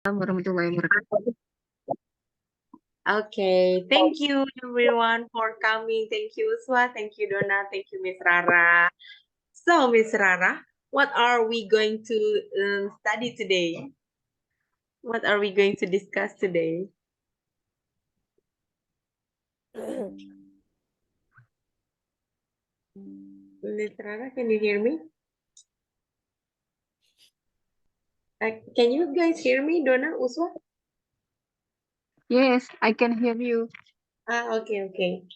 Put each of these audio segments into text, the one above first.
Warahmatullahi wabarakatuh. Okay, thank you everyone for coming. Thank you, Uswa. Thank you, Donna. Thank you, Miss Rara. So, Miss Rara, what are we going to study today? What are we going to discuss today? Miss Rara, can you hear me? Can you guys hear me, Donna, Uswa? Yes, I can hear you. Okay, okay.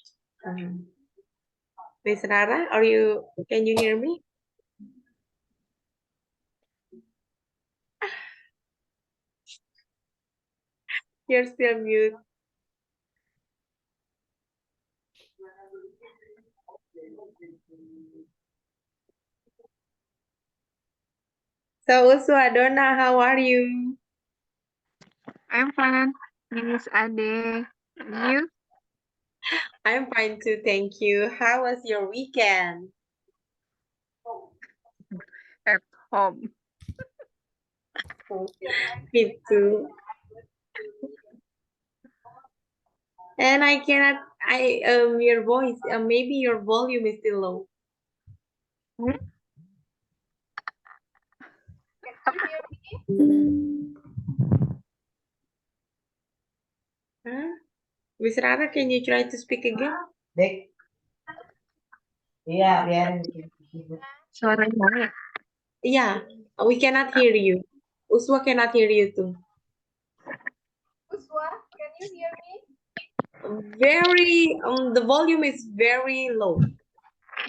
Miss Rara, can you hear me? You're still mute. So, Uswa, Donna, how are you? I'm fine. Name is Ade. And you? I'm fine too, thank you. How was your weekend? At home. Me too. And I cannot, your voice, maybe your volume is still low. Hmm? Huh? Miss Rara, can you try to speak again? Dek. Iya, biarin. Suaranya mana? Yeah, we cannot hear you. Uswa cannot hear you too. Uswa, can you hear me? The volume is very low.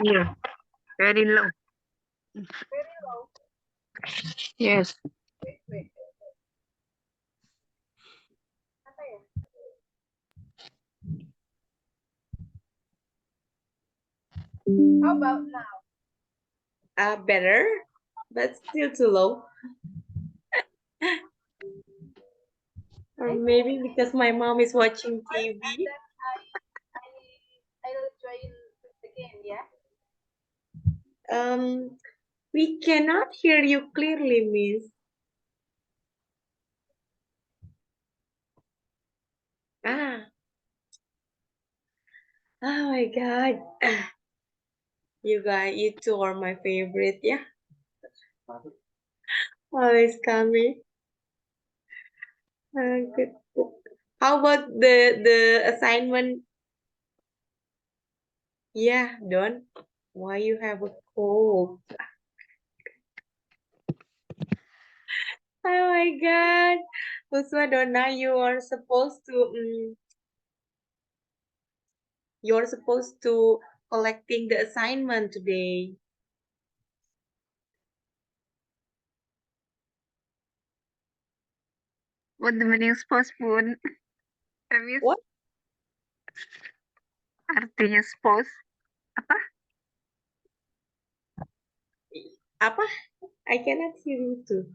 Yeah, very low. Very low. Yes. Wait. Apa ya? How about now? Better, but still too low. Or maybe because my mom is watching TV. I'll join again, yeah? We cannot hear you clearly, Miss. Oh my God. You guys, you two are my favorite, yeah? Always coming. Good. How about the assignment? Yeah, Don. Why you have a cold? Oh my God. Uswa, Donna, you're supposed to collecting the assignment today. What the meaning postpone? Habis What? artinya spouse? Apa? I cannot hear you too.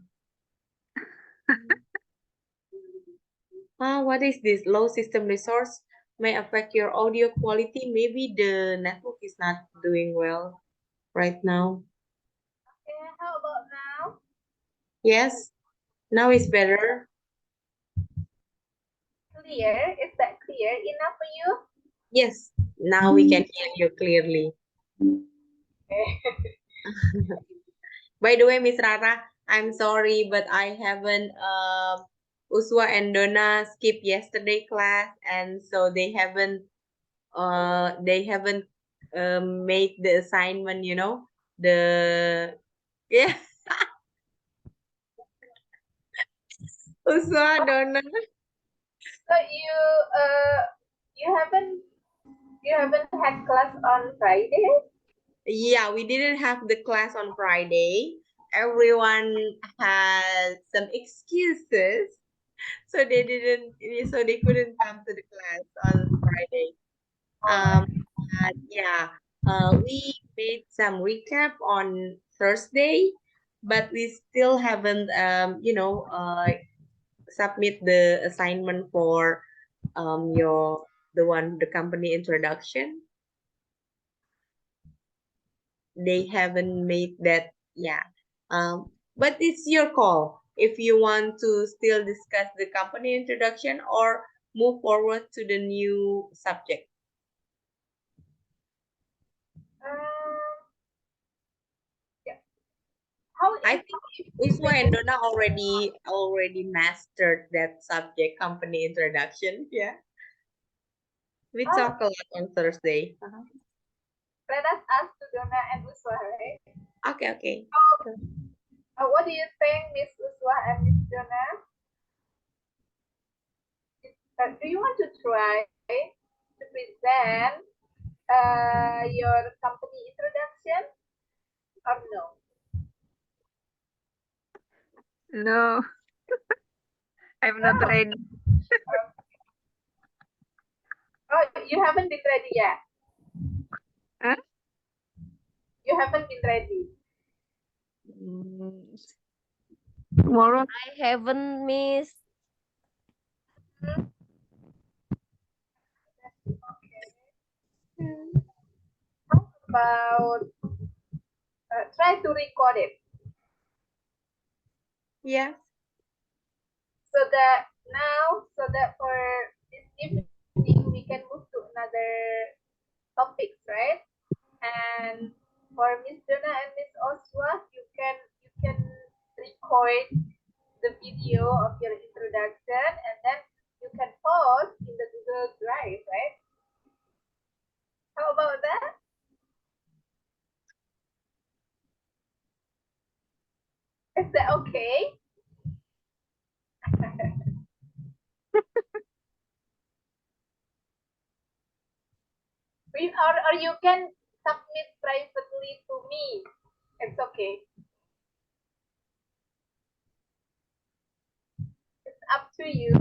What is this? Low system resource may affect your audio quality. Maybe the network is not doing well right now. Okay, how about now? Yes, now it's better. Clear? Is that clear enough for you? Yes, now we can hear you clearly. By the way, Miss Rara, I'm sorry, but I haven't Uswa and Donna skipped yesterday class, and so they haven't made the assignment. The yeah. Uswa, Donna. So you haven't had class on Friday? Yeah, we didn't have the class on Friday. Everyone has some excuses, so they couldn't come to the class on Friday. But yeah, we made some recap on Thursday, but we still haven't, submit the assignment for the company introduction. They haven't made that. Yeah. But it's your call. if you want to still discuss the company introduction or move forward to the new subject. Yeah. How I if think we Uswa and move- Donna already mastered that subject, company introduction. Yeah. We Oh. talk a lot on Thursday. Let us ask to Donna and Uswa, right? Okay. What do you think, Miss Uswa and Miss Donna? Do you want to try to present your company introduction or no? No, I'm not No. ready. Oh, you haven't been ready yet. Huh? You haven't been ready. Tomorrow, I haven't, Miss. How about try to record it Yeah. so that for this evening we can move to another topics, right? And for Miss Donna and Miss Oswa, you can record the video of your introduction and then you can post in the Google Drive, right? How about that? Is that okay? Or you can submit privately to me. It's okay. It's up to you.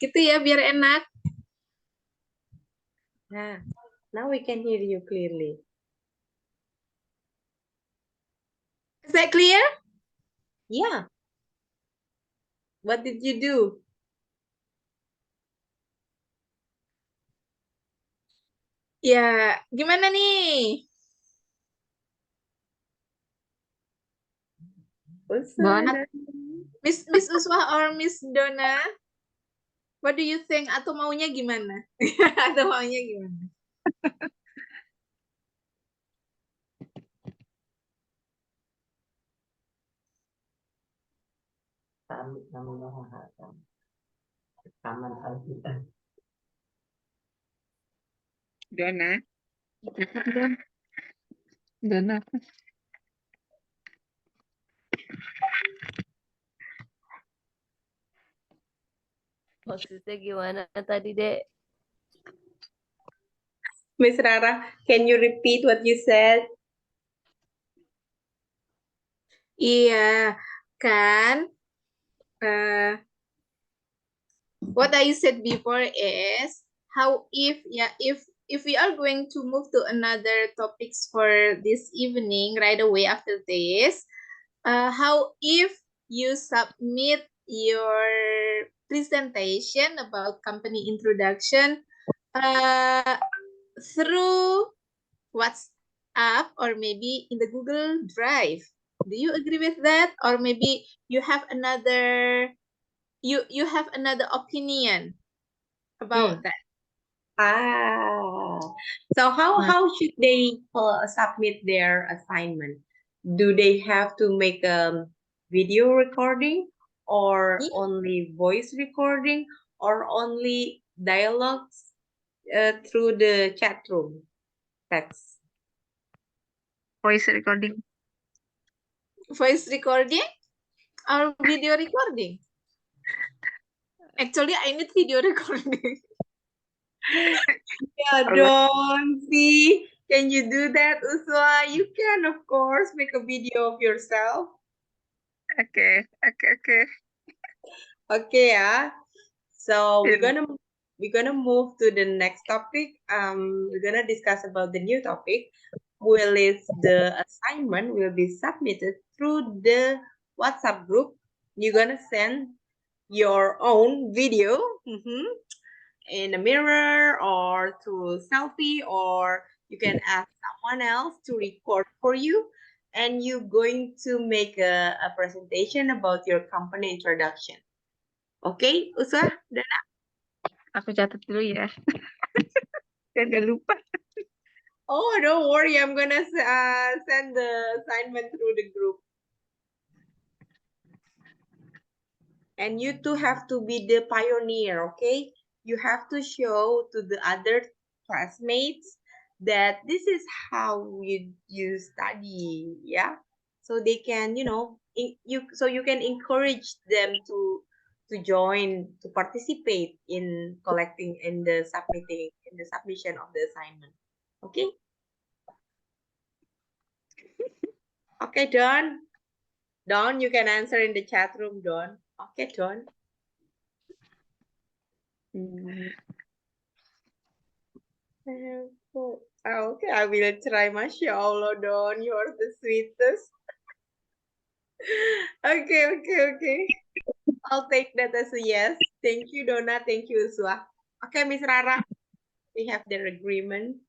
Gitu ya biar enak. Yeah. Now we can hear you clearly. Is that clear? Yeah. What did you do? Ya, gimana nih? Donna, Miss Uswah or Miss Donna? What do you think? Atau maunya gimana? Atau maunya gimana? Donna, Donna. Maksudnya gimana tadi, Dek? Miss Rara, can you repeat what you said? Iya, kan? What I said before is how if we are going to move to another topics for this evening right away after this, how if you submit your presentation about company introduction through WhatsApp or maybe in the Google Drive. Do you agree with that? Or maybe you have another you have another opinion about that? So how should they submit their assignment? Do they have to make a video recording or Yeah. only voice recording or only dialogues through the chat room text? Voice recording. Voice recording or video recording? Actually, I need video recording. Yeah, don't see. Can you do that, Uswa? You can, of course, make a video of yourself. Okay. Okay, yeah. So Yeah. we're gonna move to the next topic. We're gonna discuss about the new topic. Will is the assignment will be submitted through the WhatsApp group. You're gonna send your own video in a mirror or through selfie, or you can ask someone else to record for you. and you're going to make a presentation about your company introduction. Okay, Uswa? Aku catat dulu ya. Saya udah lupa. Oh, don't worry. I'm gonna send the assignment through the group. And you two have to be the pioneer, okay? You have to show to the other classmates that this is how you study, yeah? So they can, you know, you can encourage them to join, to participate in collecting in the submission of the assignment. Okay? Okay, Don. Don, you can answer in the chat room, Don. Okay, Don. Okay, I will try. Masya Allah, Don. You are the sweetest. Okay. I'll take that as a yes. Thank you, Donna. Thank you, Uswa. Okay, Miss Rara. We have their agreement.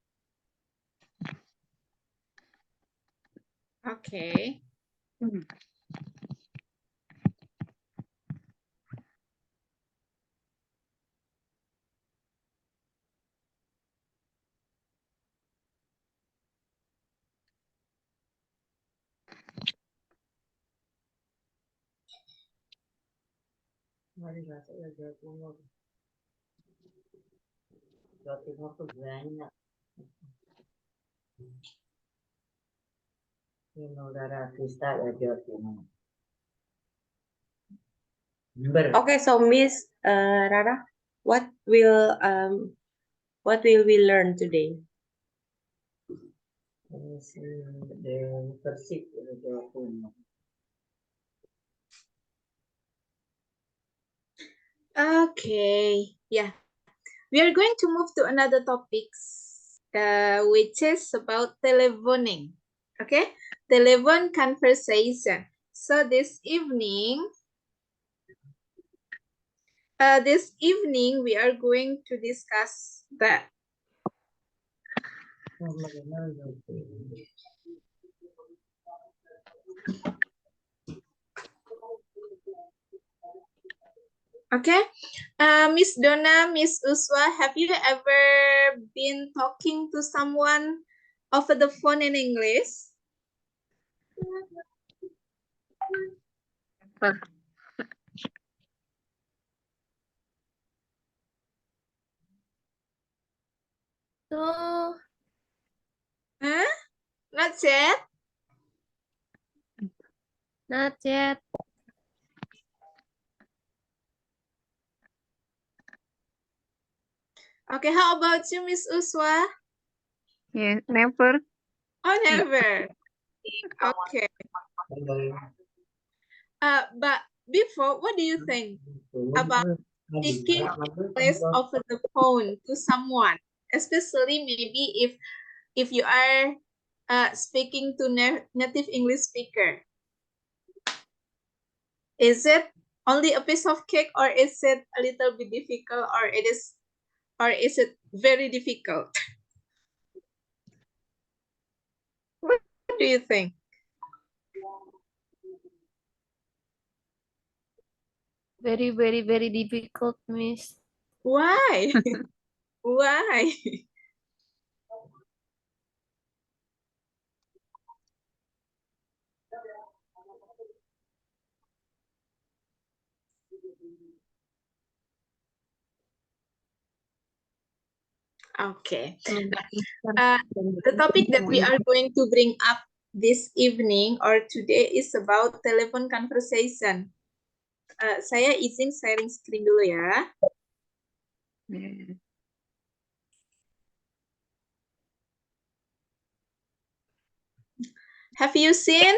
Okay. Jawa Timur tuh banyak. Ini udara kristal ya Jawa Timur. Okay, so Miss Rara, what will we learn today? Ini sih the Persik ya Jawa Timur. Okay, yeah. We are going to move to another topics, which is about telephoning. Okay, telephone conversation. So this evening we are going to discuss that. Okay, Miss Donna, Miss Uswa, have you ever been talking to someone over the phone in English? Tuh, Huh? Not yet? not yet. Okay, how about you, Miss Uswa? Yeah, never. Oh, never. Okay. But before, what do you think about speaking English over the phone to someone, especially maybe if you are speaking to native English speaker? Is it only a piece of cake, or is it a little bit difficult, or is it very difficult? What do you think? Very, very, very difficult, Miss. Why? Why? Okay. The topic that we are going to bring up this evening or today is about telephone conversation. Saya izin sharing screen dulu ya. Yeah. Have you seen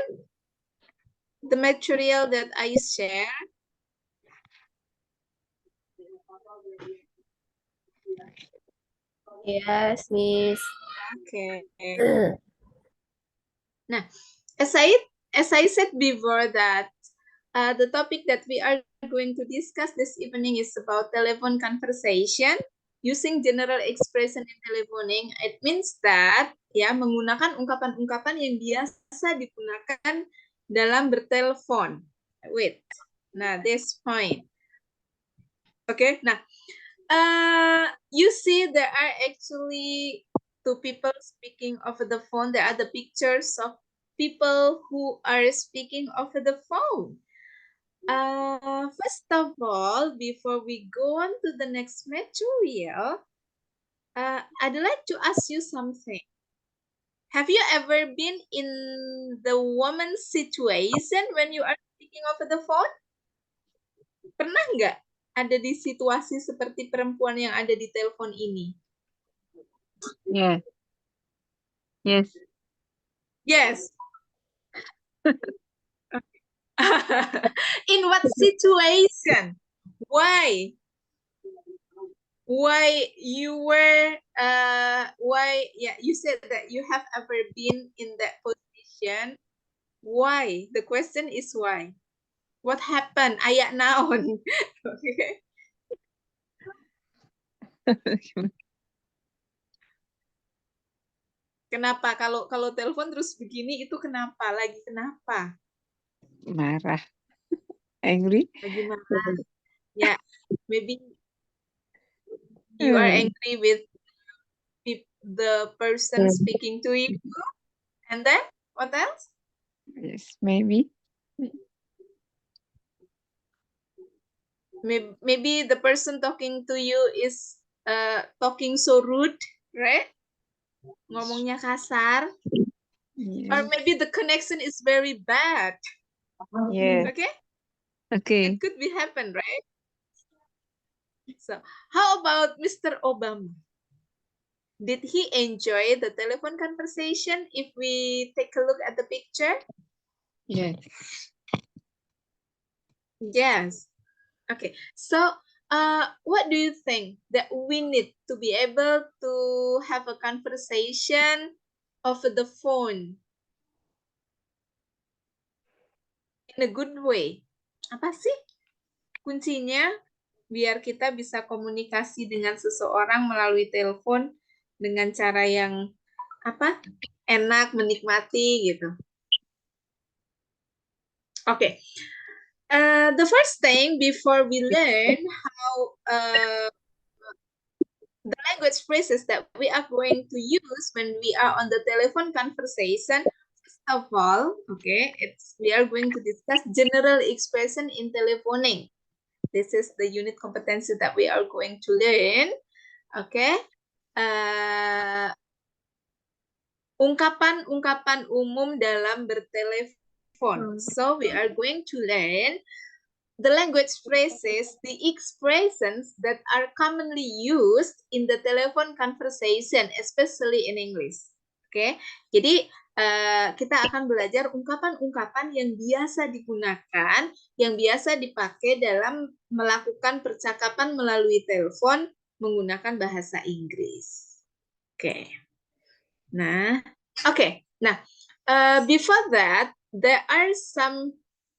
the material that I share? Yes, Miss. Okay. Nah, as I said before that the topic that we are going to discuss this evening is about telephone conversation. using general expression in telephoning, it means that ya menggunakan ungkapan-ungkapan yang biasa digunakan dalam bertelepon. Wait, nah this point. Okay, nah, you see there are actually two people speaking over the phone. There are the pictures of people who are speaking over the phone. First of all, before we go on to the next material, I'd like to ask you something. Have you ever been in the woman's situation when you are speaking over the phone? Pernah nggak ada di situasi seperti perempuan yang ada di telepon ini? Yeah. Yes. Yes. In what situation? Why? Why you were why you said that you have ever been in that position? Why? The question is why. What happened? Ayak naon? Okay. Kenapa kalau telepon terus begini itu kenapa? Lagi kenapa? Marah. Angry. Lagi marah. Ya, maybe you are angry with the person speaking to you. And then what else? Yes, maybe. Maybe the person talking to you is talking so rude, right? Ngomongnya kasar. Or Yes. maybe the connection is very bad. Yes. Okay? Okay. It could be happen, right? So, how about Mr. Obama? Did he enjoy the telephone conversation if we take a look at the picture? Yes. Yes. Okay. So, what do you think that we need to be able to have a conversation over the phone in a good way? Apa sih kuncinya biar kita bisa komunikasi dengan seseorang melalui telepon dengan cara yang apa? Enak, menikmati gitu. Okay. The first thing before we learn how the language phrases that we are going to use when we are on the telephone conversation, first of all, okay, we are going to discuss general expression in telephoning. This is the unit competency that we are going to learn. Okay. Ungkapan-ungkapan umum dalam bertelepon. So we are going to learn the language phrases, the expressions that are commonly used in the telephone conversation, especially in English. Oke, jadi kita akan belajar ungkapan-ungkapan yang biasa digunakan, yang biasa dipakai dalam melakukan percakapan melalui telepon menggunakan bahasa Inggris. Oke. Nah, before that, there are some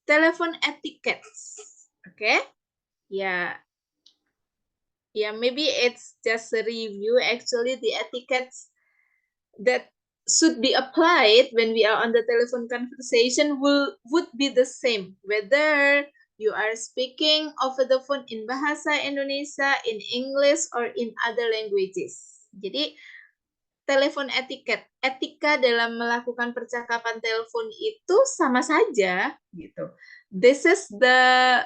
telephone etiquettes. Okay, yeah, maybe it's just a review. Actually, the etiquettes that should be applied when we are on the telephone conversation would be the same, whether you are speaking over the phone in Bahasa Indonesia, in English, or in other languages. Jadi, telepon etiquette, etika dalam melakukan percakapan telepon itu sama saja gitu. This is the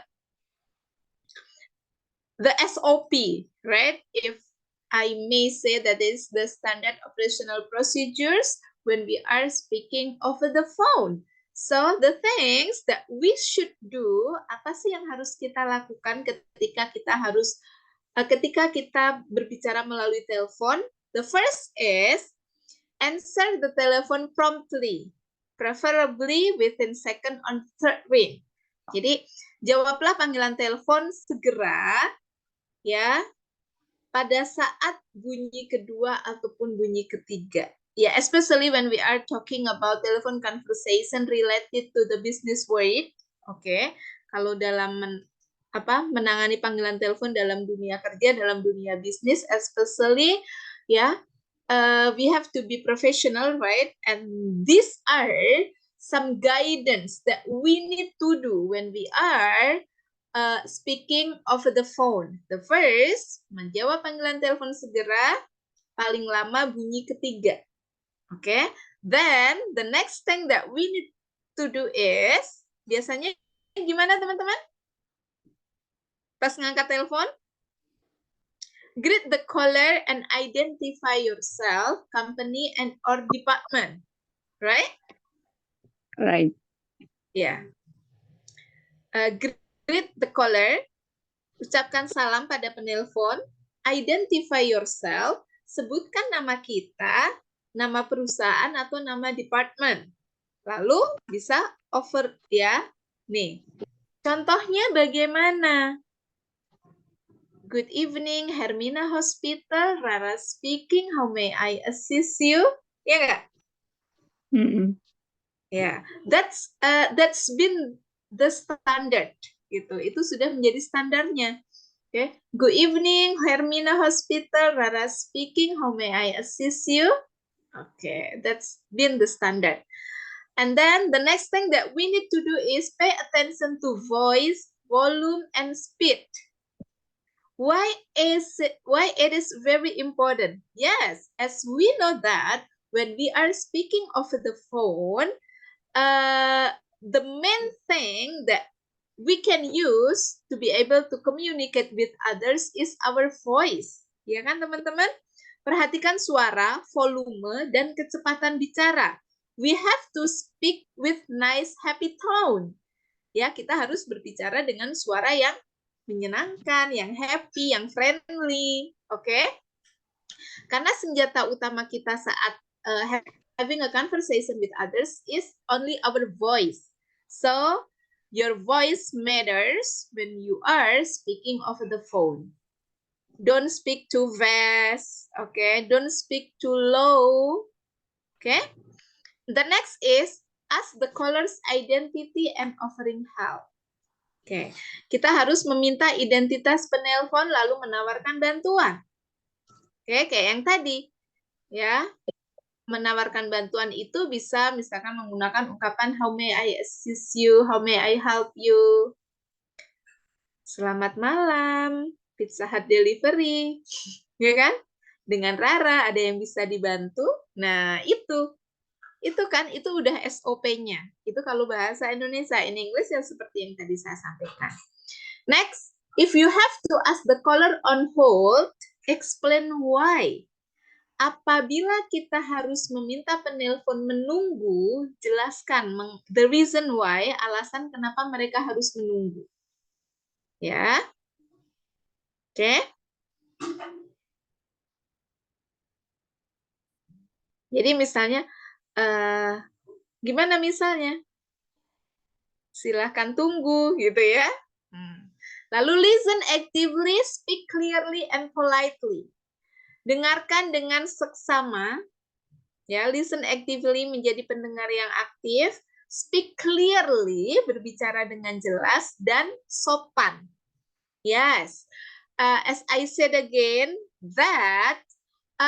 SOP, right? If I may say that is the standard operational procedures when we are speaking over the phone. So the things that we should do, apa sih yang harus kita lakukan ketika kita berbicara melalui telepon? The first is answer the telephone promptly, preferably within second on third ring. Jadi, jawablah panggilan telepon segera, ya, pada saat bunyi kedua ataupun bunyi ketiga. Ya, especially when we are talking about telephone conversation related to the business world. Oke, kalau dalam menangani panggilan telepon dalam dunia kerja, dalam dunia bisnis, especially ya, we have to be professional, right? And these are some guidance that we need to do when we are speaking over the phone. The first, menjawab panggilan telepon segera, paling lama bunyi ketiga. Okay? Then the next thing that we need to do is, biasanya gimana teman-teman? Pas ngangkat telepon, greet the caller and identify yourself, company, and or department. Right? Right. Yeah. Greet the caller, ucapkan salam pada penelpon, identify yourself, sebutkan nama kita, nama perusahaan atau nama department. Lalu bisa over ya. Nih. Contohnya bagaimana? Good evening, Hermina Hospital, Rara speaking, how may I assist you? Ya nggak? Ya, that's been the standard gitu. Itu sudah menjadi standarnya. Okay. Good evening, Hermina Hospital, Rara speaking, how may I assist you? Okay, that's been the standard. And then the next thing that we need to do is pay attention to voice, volume, and speed. Why it is very important? Yes, as we know that when we are speaking over the phone, the main thing that we can use to be able to communicate with others is our voice. Ya kan teman-teman? Perhatikan suara, volume, dan kecepatan bicara. We have to speak with nice, happy tone. Ya, kita harus berbicara dengan suara yang menyenangkan, yang happy, yang friendly. Oke? Karena senjata utama kita saat having a conversation with others is only our voice. So, your voice matters when you are speaking over the phone. Don't speak too fast, okay? Don't speak too low, okay? The next is ask the caller's identity and offering help. Oke, kita harus meminta identitas penelpon lalu menawarkan bantuan. Oke, kayak yang tadi, ya. Menawarkan bantuan itu bisa misalkan menggunakan ungkapan how may I assist you, how may I help you. Selamat malam, Pizza Hut Delivery, ya kan? Dengan Rara ada yang bisa dibantu. Nah, itu kan itu udah SOP-nya. Itu kalau bahasa Indonesia, in English ya seperti yang tadi saya sampaikan. Next, if you have to ask the caller on hold, explain why. Apabila kita harus meminta penelpon menunggu, jelaskan the reason why, alasan kenapa mereka harus menunggu. Ya. Oke. Jadi misalnya gimana misalnya? Silahkan tunggu gitu ya. Lalu listen actively, speak clearly and politely. Dengarkan dengan seksama. Ya, listen actively menjadi pendengar yang aktif, speak clearly berbicara dengan jelas dan sopan. Yes. As I said again that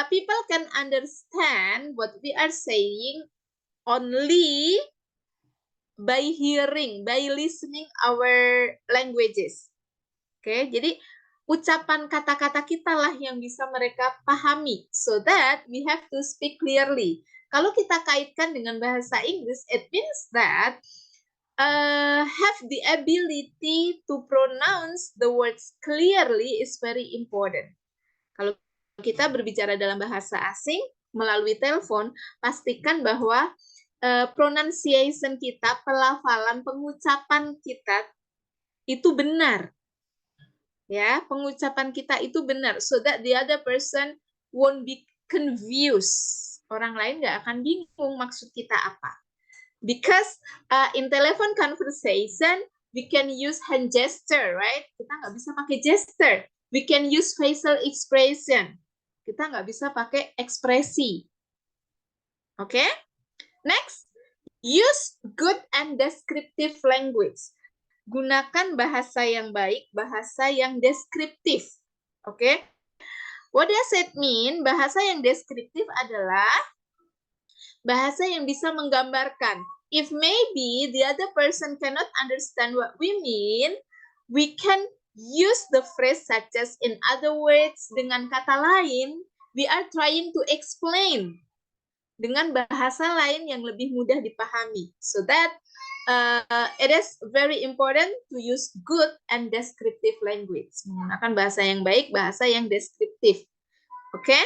people can understand what we are saying only by hearing, by listening our languages. Oke, jadi ucapan kata-kata kita lah yang bisa mereka pahami. So that we have to speak clearly. Kalau kita kaitkan dengan bahasa Inggris, it means that have the ability to pronounce the words clearly is very important. Kalau kita berbicara dalam bahasa asing melalui telepon, pastikan bahwa pronunciation kita, pelafalan, pengucapan kita itu benar. Ya, pengucapan kita itu benar, so that the other person won't be confused. Orang lain nggak akan bingung maksud kita apa. Because in telephone conversation, we can use hand gesture, right? Kita nggak bisa pakai gesture. We can use facial expression. Kita nggak bisa pakai ekspresi. Oke? Okay? Next, use good and descriptive language. gunakan bahasa yang baik, bahasa yang deskriptif. Oke? What does it mean? Bahasa yang deskriptif adalah bahasa yang bisa menggambarkan. If maybe the other person cannot understand what we mean, we can use the phrase such as in other words. Dengan kata lain, we are trying to explain dengan bahasa lain yang lebih mudah dipahami. So that it is very important to use good and descriptive language. Menggunakan bahasa yang baik, bahasa yang deskriptif. Oke?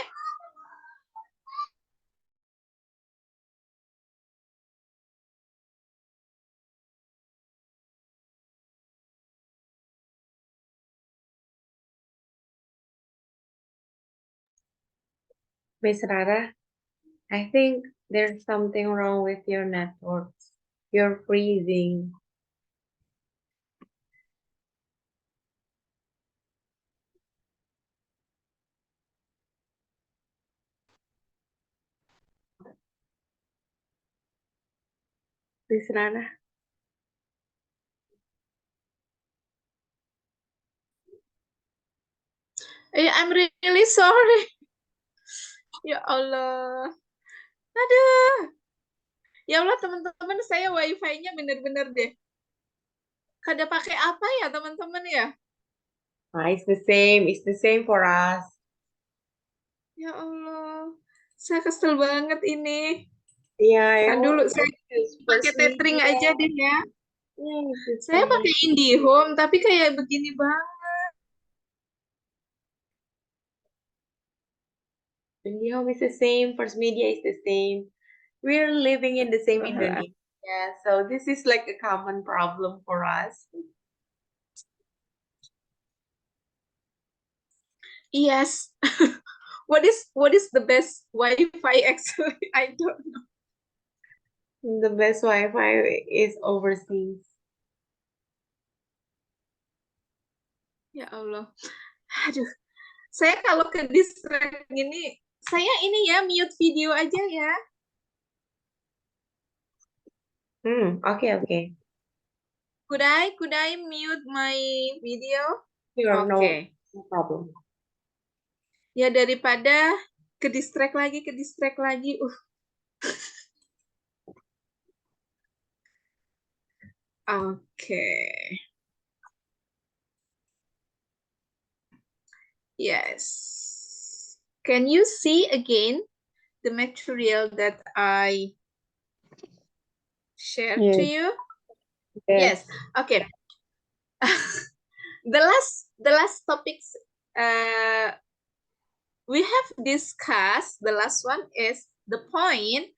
Miss Rara, I think there's something wrong with your network. You're freezing. Miss Rara. I'm really sorry. Ya Allah. Aduh. Ya Allah teman-teman, saya wifi-nya bener-bener deh. Kada pakai apa ya teman-teman ya? It's the same for us. Ya Allah. Saya kesel banget ini. Yeah, Nah, dulu saya pakai tethering aja deh ya. Saya pakai IndiHome tapi kayak begini banget. IndiHome is the same, First Media is the same. We're living in the same Indonesia. So this is like a common problem for us. Yes. What is the best Wi-Fi actually? I don't know. The best Wi-Fi is overseas. Ya Allah. Aduh. Saya kalau ke distract gini, saya ini ya mute video aja ya. Okay. Could I mute my video? Sure, Okay. no problem. Ya daripada ke distract lagi. Okay. Yes. Can you see again the material that I shared to you? Yes. Okay. The last topics we have discussed, the last one is the point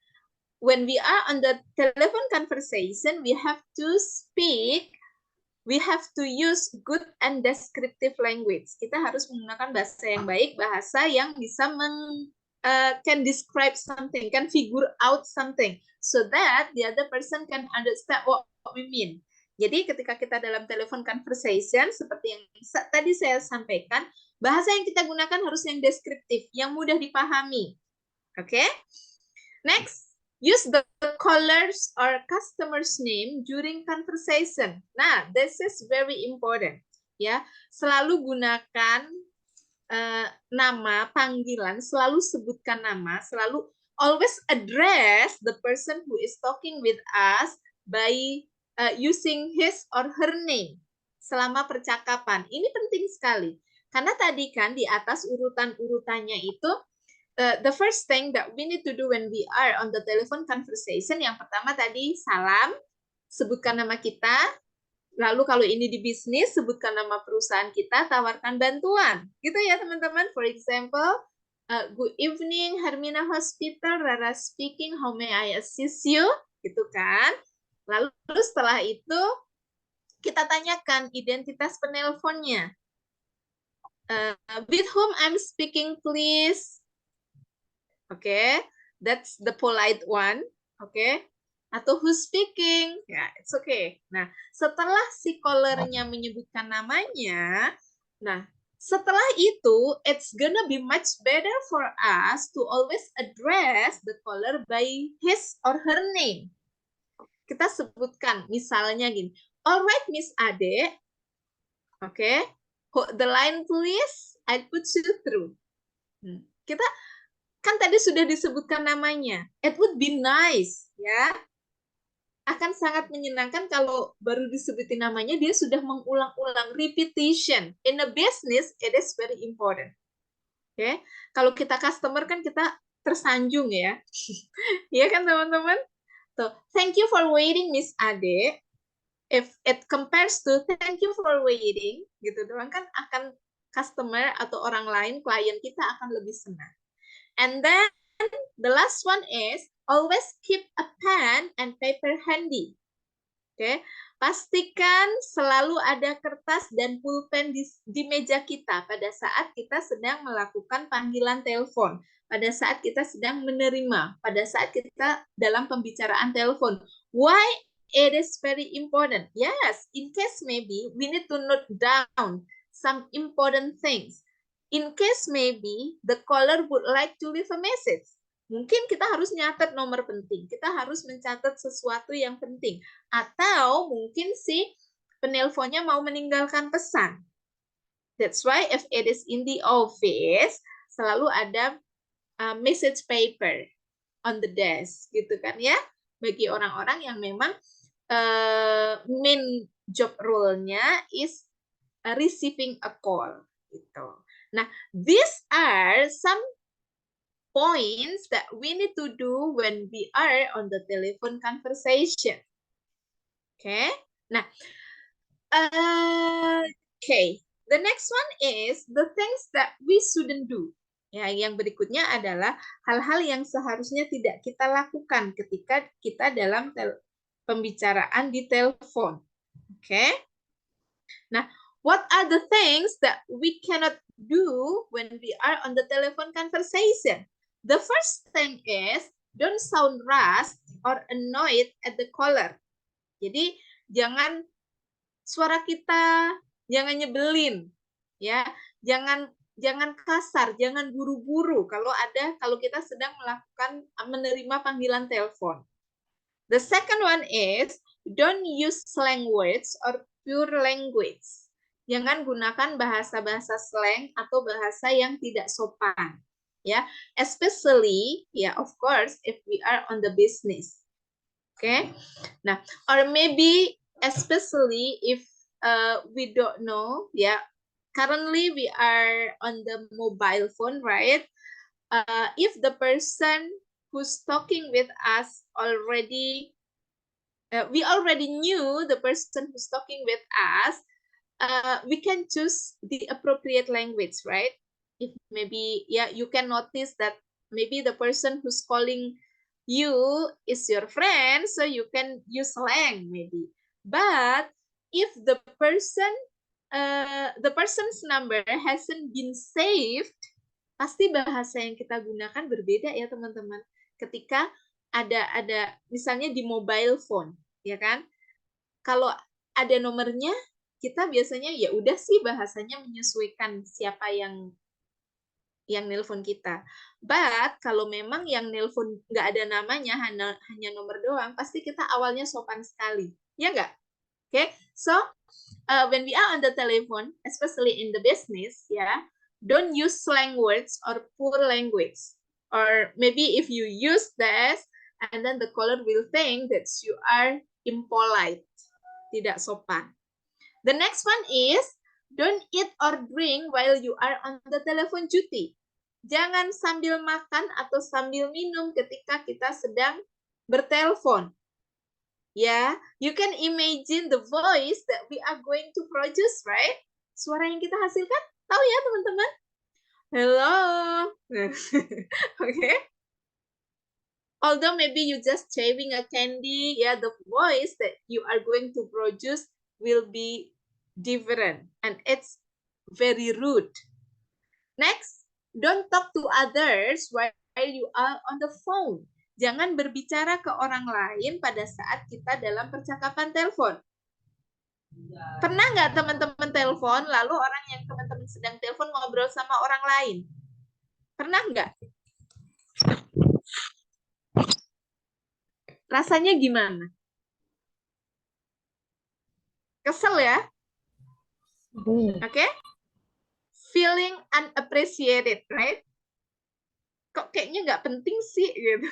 when we are on the telephone conversation, we have to use good and descriptive language. Kita harus menggunakan bahasa yang baik, bahasa yang bisa can describe something, can figure out something, so that the other person can understand what we mean. Jadi ketika kita dalam telepon conversation, seperti yang tadi saya sampaikan, bahasa yang kita gunakan harus yang deskriptif, yang mudah dipahami. Oke? Next, use the callers or customer's name during conversation. Nah, this is very important. Ya, selalu gunakan nama, panggilan, selalu sebutkan nama, selalu always address the person who is talking with us by using his or her name selama percakapan. Ini penting sekali. Karena tadi kan di atas urutan-urutannya itu, the first thing that we need to do when we are on the telephone conversation, yang pertama tadi salam, sebutkan nama kita. Lalu kalau ini di bisnis, sebutkan nama perusahaan kita, tawarkan bantuan. Gitu ya teman-teman. For example, good evening, Hermina Hospital, Rara speaking, how may I assist you? Gitu kan. Lalu setelah itu, kita tanyakan identitas penelponnya. With whom I'm speaking, please? Oke, that's the polite one. Oke. Atau who's speaking, ya, it's okay. Nah, setelah si callernya menyebutkan namanya, nah, setelah itu, it's gonna be much better for us to always address the caller by his or her name. Kita sebutkan, misalnya gini, All right, Miss Ade. Okay. Hold the line, please. I'll put you through. Kita kan tadi sudah disebutkan namanya. It would be nice, ya. Akan sangat menyenangkan kalau baru disebutin namanya, dia sudah mengulang-ulang. Repetition. In a business, it is very important. Oke. Kalau kita customer kan kita tersanjung ya. Iya kan teman-teman? So, thank you for waiting, Miss Ade. If it compares to thank you for waiting, gitu doang kan akan customer atau orang lain, klien kita akan lebih senang. And then the last one is always keep a pen and paper handy. Oke, pastikan selalu ada kertas dan pulpen di meja kita pada saat kita sedang melakukan panggilan telepon, pada saat kita sedang menerima, pada saat kita dalam pembicaraan telepon. Why it is very important? Yes, in case maybe we need to note down some important things. In case maybe the caller would like to leave a message. Mungkin kita harus nyatet nomor penting. Kita harus mencatat sesuatu yang penting. Atau mungkin si penelponnya mau meninggalkan pesan. That's why if it is in the office, selalu ada message paper on the desk, gitu kan ya. Bagi orang-orang yang memang main job role-nya is receiving a call. Gitu. Nah, these are some points that we need to do when we are on the telephone conversation. Okay. Nah, okay. The next one is the things that we shouldn't do. Ya, yang berikutnya adalah hal-hal yang seharusnya tidak kita lakukan ketika kita dalam pembicaraan di telepon. Okay. Nah, what are the things that we cannot do when we are on the telephone conversation? The first thing is don't sound rushed or annoyed at the caller. Jadi jangan suara kita jangan nyebelin, ya. Jangan kasar, jangan buru-buru kalau kita sedang menerima panggilan telepon. The second one is don't use slang words or pure language. Jangan gunakan bahasa-bahasa slang atau bahasa yang tidak sopan. Ya, especially ya of course if we are on the business. Okay? Nah, or maybe especially if we don't know, ya. Currently we are on the mobile phone, right? If the person who's talking with us already we already knew the person who's talking with us, we can choose the appropriate language, right? If maybe, yeah, you can notice that maybe the person who's calling you is your friend, so you can use slang maybe. But if the person's number hasn't been saved, pasti bahasa yang kita gunakan berbeda ya teman-teman. Ketika ada misalnya di mobile phone, ya kan? Kalau ada nomornya, kita biasanya ya udah sih bahasanya menyesuaikan siapa yang nelpon kita. But kalau memang yang nelpon nggak ada namanya, hanya nomor doang, pasti kita awalnya sopan sekali, ya nggak? Okay, so when we are on the telephone, especially in the business, yeah, don't use slang words or poor language. Or maybe if you use this, and then the caller will think that you are impolite, tidak sopan. The next one is, don't eat or drink while you are on the telephone duty. Jangan sambil makan atau sambil minum ketika kita sedang bertelepon. Ya, you can imagine the voice that we are going to produce, right? Suara yang kita hasilkan, tahu ya teman-teman? Hello. Okay. Although maybe you just chewing a candy, yeah, the voice that you are going to produce will be different and it's very rude. Next, don't talk to others while you are on the phone. Jangan berbicara ke orang lain pada saat kita dalam percakapan telepon. Pernah nggak teman-teman telepon, lalu orang yang teman-teman sedang telepon ngobrol sama orang lain? Pernah nggak? Rasanya gimana? Kesel ya? Hmm. Oke? Feeling unappreciated, right? Kok kayaknya nggak penting sih gitu.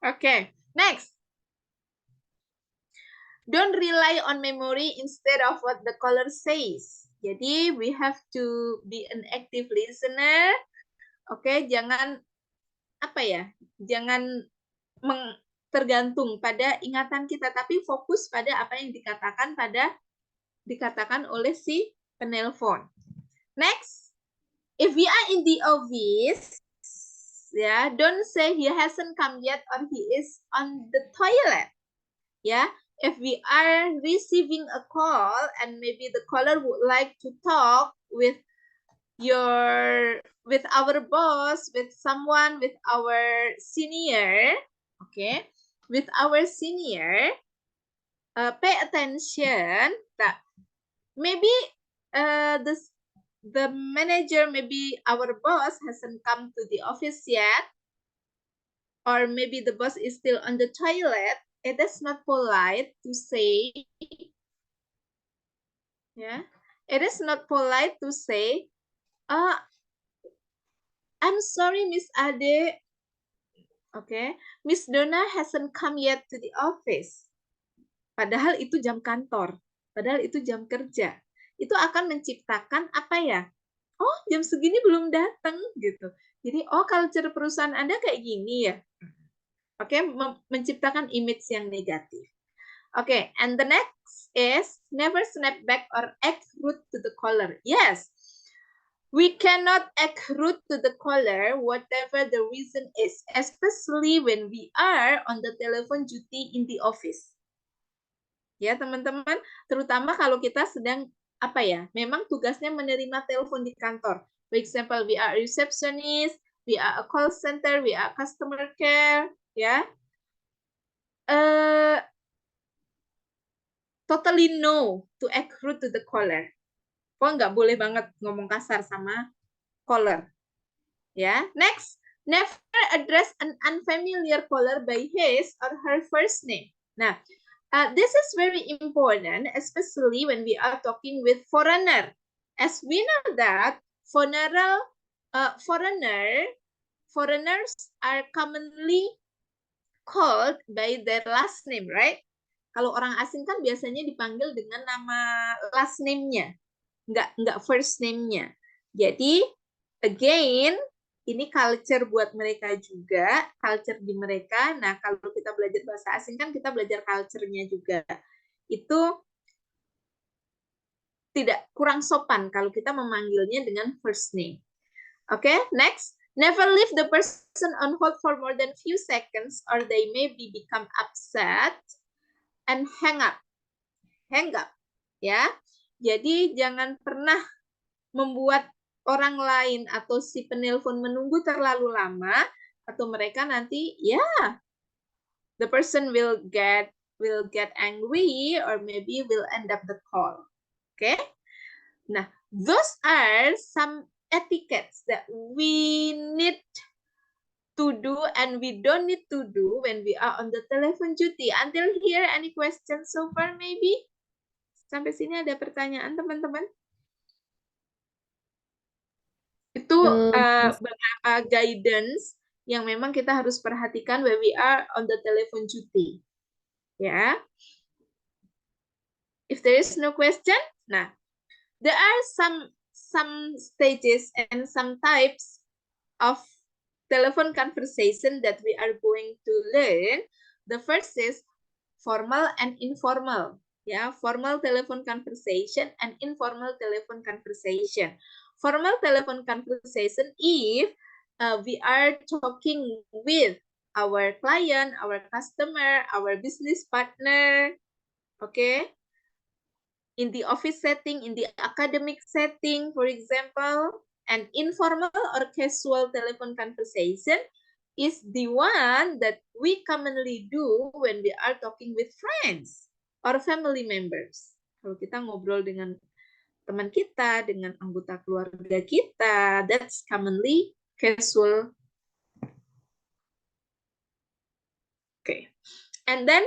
Oke, next. Don't rely on memory instead of what the caller says. Jadi we have to be an active listener. Oke, jangan apa ya? Jangan tergantung pada ingatan kita, tapi fokus pada apa yang dikatakan oleh si penelpon. Next, if we are in the office, ya, don't say he hasn't come yet or he is on the toilet. Ya, if we are receiving a call and maybe the caller would like to talk with our boss, with someone, with our senior, okay, with our senior, pay attention that maybe the manager, maybe our boss hasn't come to the office yet, or maybe the boss is still on the toilet. It is not polite to say, yeah, it is not polite to say, I'm sorry, Miss Ade. Okay, Miss Donna hasn't come yet to the office. Padahal itu jam kantor, padahal itu jam kerja. Itu akan menciptakan apa ya? Oh, jam segini belum datang gitu. Jadi, oh, culture perusahaan Anda kayak gini ya. Oke, menciptakan image yang negatif. Oke, and the next is never snap back or act rude to the caller. Yes, we cannot act rude to the caller, whatever the reason is, especially when we are on the telephone duty in the office. Ya, teman-teman, terutama kalau kita sedang apa ya, memang tugasnya menerima telepon di kantor. For example, we are a receptionist, we are a call center, we are customer care, ya. Totally no to act rude to the caller. Kok nggak boleh banget ngomong kasar sama caller. Ya, next, never address an unfamiliar caller by his or her first name. Nah, this is very important, especially when we are talking with foreigner. As we know that foreigners are commonly called by their last name, right? Kalau orang asing kan biasanya dipanggil dengan nama last name-nya, nggak first name-nya. Jadi, again, ini culture buat mereka juga, culture di mereka. Nah, kalau kita belajar bahasa asing kan kita belajar culture-nya juga. Itu tidak kurang sopan kalau kita memanggilnya dengan first name. Oke, next. Never leave the person on hold for more than few seconds or they may become upset and hang up. Hang up, ya. Jadi jangan pernah membuat orang lain atau si penelpon menunggu terlalu lama atau mereka nanti the person will get angry or maybe will end up the call. Okay? Nah, those are some etiquettes that we need to do and we don't need to do when we are on the telephone duty. Until here, any questions so far maybe? Sampai sini ada pertanyaan teman-teman? Itu beberapa guidance yang memang kita harus perhatikan when we are on the telephone duty. Ya. If there is no question, nah, there are some stages and some types of telephone conversation that we are going to learn. The first is formal and informal. Ya, formal telephone conversation and informal telephone conversation. Formal telephone conversation if we are talking with our client, our customer, our business partner, okay? In the office setting, in the academic setting, for example, and informal or casual telephone conversation is the one that we commonly do when we are talking with friends or family members. Kalau kita ngobrol dengan teman kita, dengan anggota keluarga kita, that's commonly casual. Okay. And then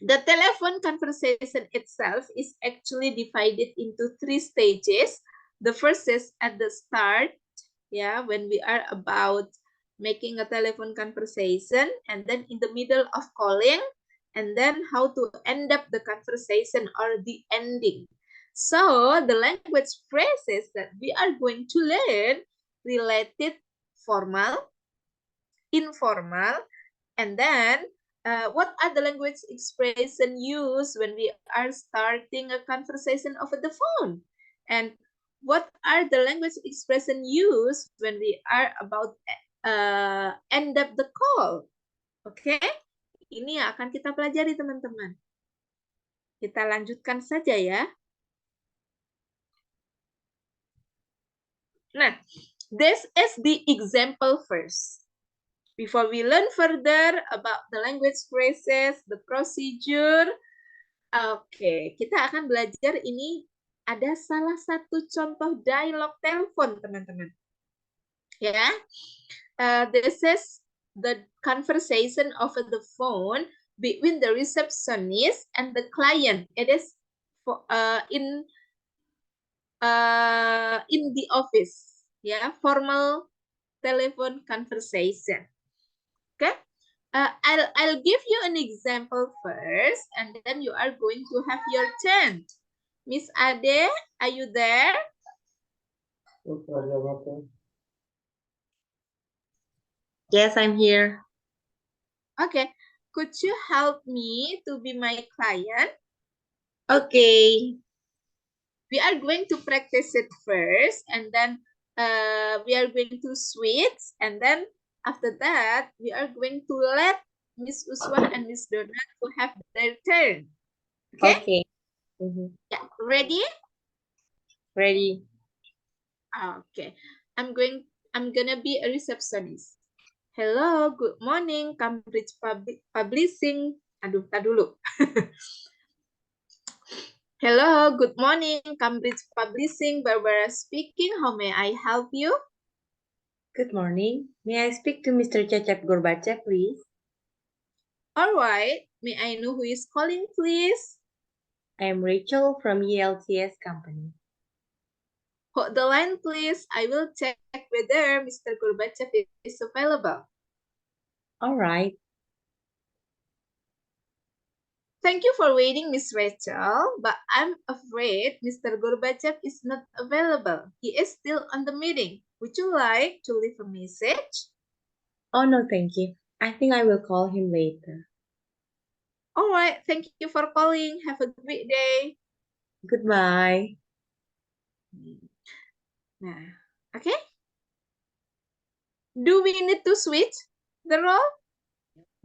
The telephone conversation itself is actually divided into 3 stages. The first is at the start, yeah, when we are about making a telephone conversation, and then in the middle of calling, and then how to end up the conversation or the ending. So the language phrases that we are going to learn related formal, informal, and then what are the language expression used when we are starting a conversation over the phone? And what are the language expression used when we are about end up the call? Oke, ini yang akan kita pelajari teman-teman. Kita lanjutkan saja ya. Nah, this is the example first. Before we learn further about the language phrases, the procedure, oke, kita akan belajar ini ada salah satu contoh dialog telepon, teman-teman. Ya, this is the conversation over the phone between the receptionist and the client. It is for, in the office, ya, formal telephone conversation. Okay, I'll give you an example first, and then you are going to have your turn. Miss Ade, are you there? Yes, I'm here. Okay, could you help me to be my client? Okay. We are going to practice it first, and then we are going to switch, and then after that, we are going to let Miss Uswan and Miss Donna to have their turn. Okay? Okay. Mhm. Yeah. Ready? Ready. Okay. I'm gonna be a receptionist. Hello, good morning, Cambridge Publishing. Aduh, tar dulu. Hello, good morning, Cambridge Publishing. Barbara speaking. How may I help you? Good morning. May I speak to Mr. Cecep Gorbachev, please? All right. May I know who is calling, please? I am Rachel from ELTS company. Hold the line, please. I will check whether Mr. Gorbachev is available. All right. Thank you for waiting, Miss Rachel, but I'm afraid Mr. Gorbachev is not available. He is still on the meeting. Would you like to leave a message? Oh, no, thank you. I think I will call him later. All right. Thank you for calling. Have a great day. Goodbye. Nah, okay. Do we need to switch the role?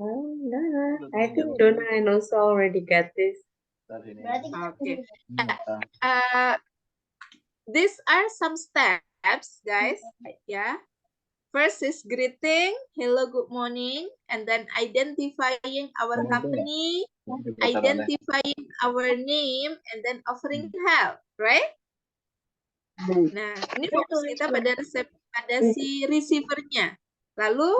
Oh, no. I think Donna and also already got this. Okay. These are some steps, guys. Yeah. First is greeting, hello, good morning, and then identifying our company, identifying our name, and then offering help, right? Nah, ini fokus kita pada si receiver-nya. Lalu,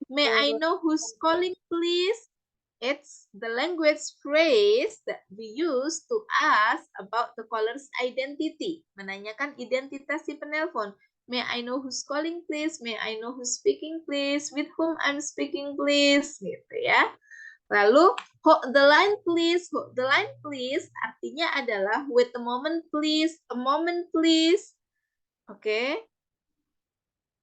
may I know who's calling, please? It's the language phrase that we use to ask about the caller's identity. Menanyakan identitas si penelpon. May I know who's calling, please? May I know who's speaking, please? With whom I'm speaking, please? Gitu ya. Lalu, hold the line, please. Hold the line, please. Artinya adalah wait a moment, please. A moment, please. Oke.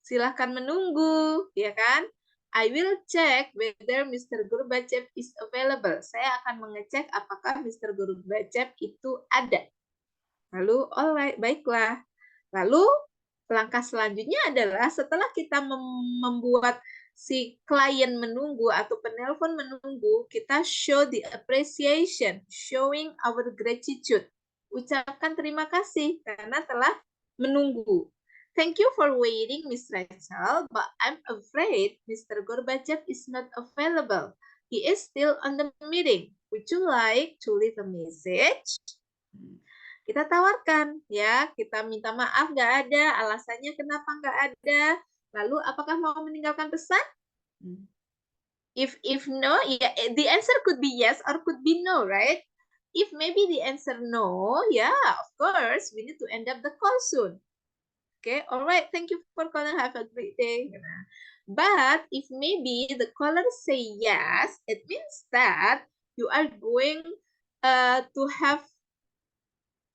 Silahkan menunggu, ya kan? I will check whether Mr. Gorbachev is available. Saya akan mengecek apakah Mr. Gorbachev itu ada. Lalu, alright, baiklah. Lalu, langkah selanjutnya adalah setelah kita membuat si klien menunggu atau penelpon menunggu, kita show the appreciation, showing our gratitude. Ucapkan terima kasih karena telah menunggu. Thank you for waiting, Miss Rachel, but I'm afraid Mr. Gorbachev is not available. He is still on the meeting. Would you like to leave a message? Kita tawarkan, ya, kita minta maaf nggak ada, alasannya kenapa nggak ada, lalu apakah mau meninggalkan pesan? If no, yeah, the answer could be yes or could be no, right? If maybe the answer no, yeah, of course, we need to end up the call soon. Okay, all right, thank you for calling, have a great day. But if maybe the caller say yes, it means that you are going to have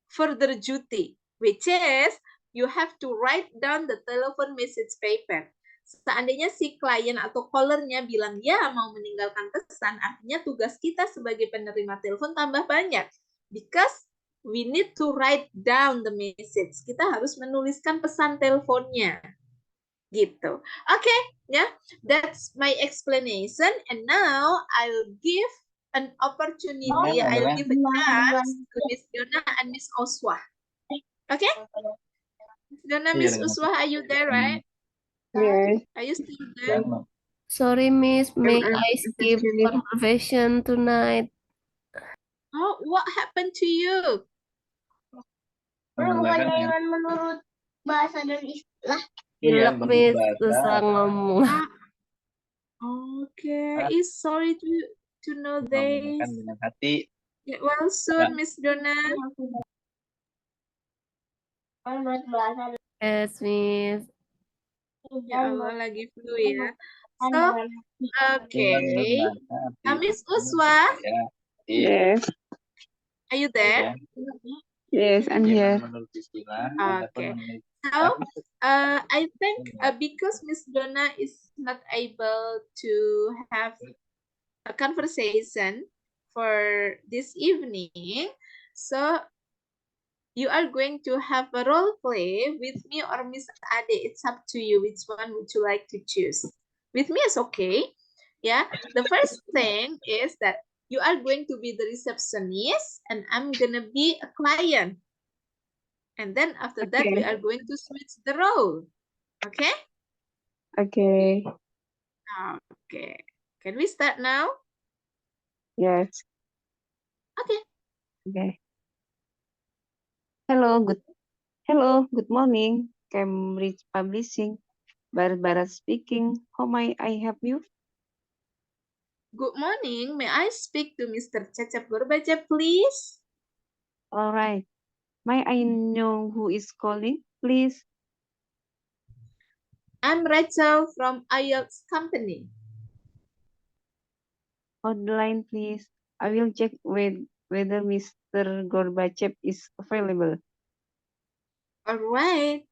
further duty, which is you have to write down the telephone message paper. Seandainya si klien atau callernya bilang ya mau meninggalkan pesan, artinya tugas kita sebagai penerima telepon tambah banyak. Because we need to write down the message. Kita harus menuliskan pesan teleponnya. Gitu. Okay, yeah, that's my explanation. And now I'll give an opportunity, I'll give a chance to Miss Donna and Miss Oswa. Okay? Miss Donna, Miss Oswa, are you there, right? Yes. Are you still there? Sorry, Miss. May I'm I skip actually- conversation tonight? Oh, what happened to you? Perubahan menurut bahasa dan istilah. Pilek, Miss. Susah ngomong. Okay, is sorry to know this. Dengan hati. Get well soon, Miss Donna. Menurut bahasa Yes, Miss. Ya Allah, lagi flu ya. So, okay. Miss Uswa, Yes. are you there? Yes, I'm here. Okay. So, I think because Miss Donna is not able to have a conversation for this evening, so you are going to have a role play with me or Miss Ade. It's up to you. Which one would you like to choose? With me is okay. Yeah. The first thing is that you are going to be the receptionist and I'm going to be a client. And then after that, we are going to switch the role. Okay? Okay. Okay. Can we start now? Yes. Okay. Okay. Hello, good morning. Cambridge Publishing. Barbara speaking. How may I help you? Good morning. May I speak to Mr. Cecep Gorbachev, please? All right. May I know who is calling, please? I'm Rachel from IELTS company. Hold the line, please. I will check whether Mr. Gorbachev is available. All right.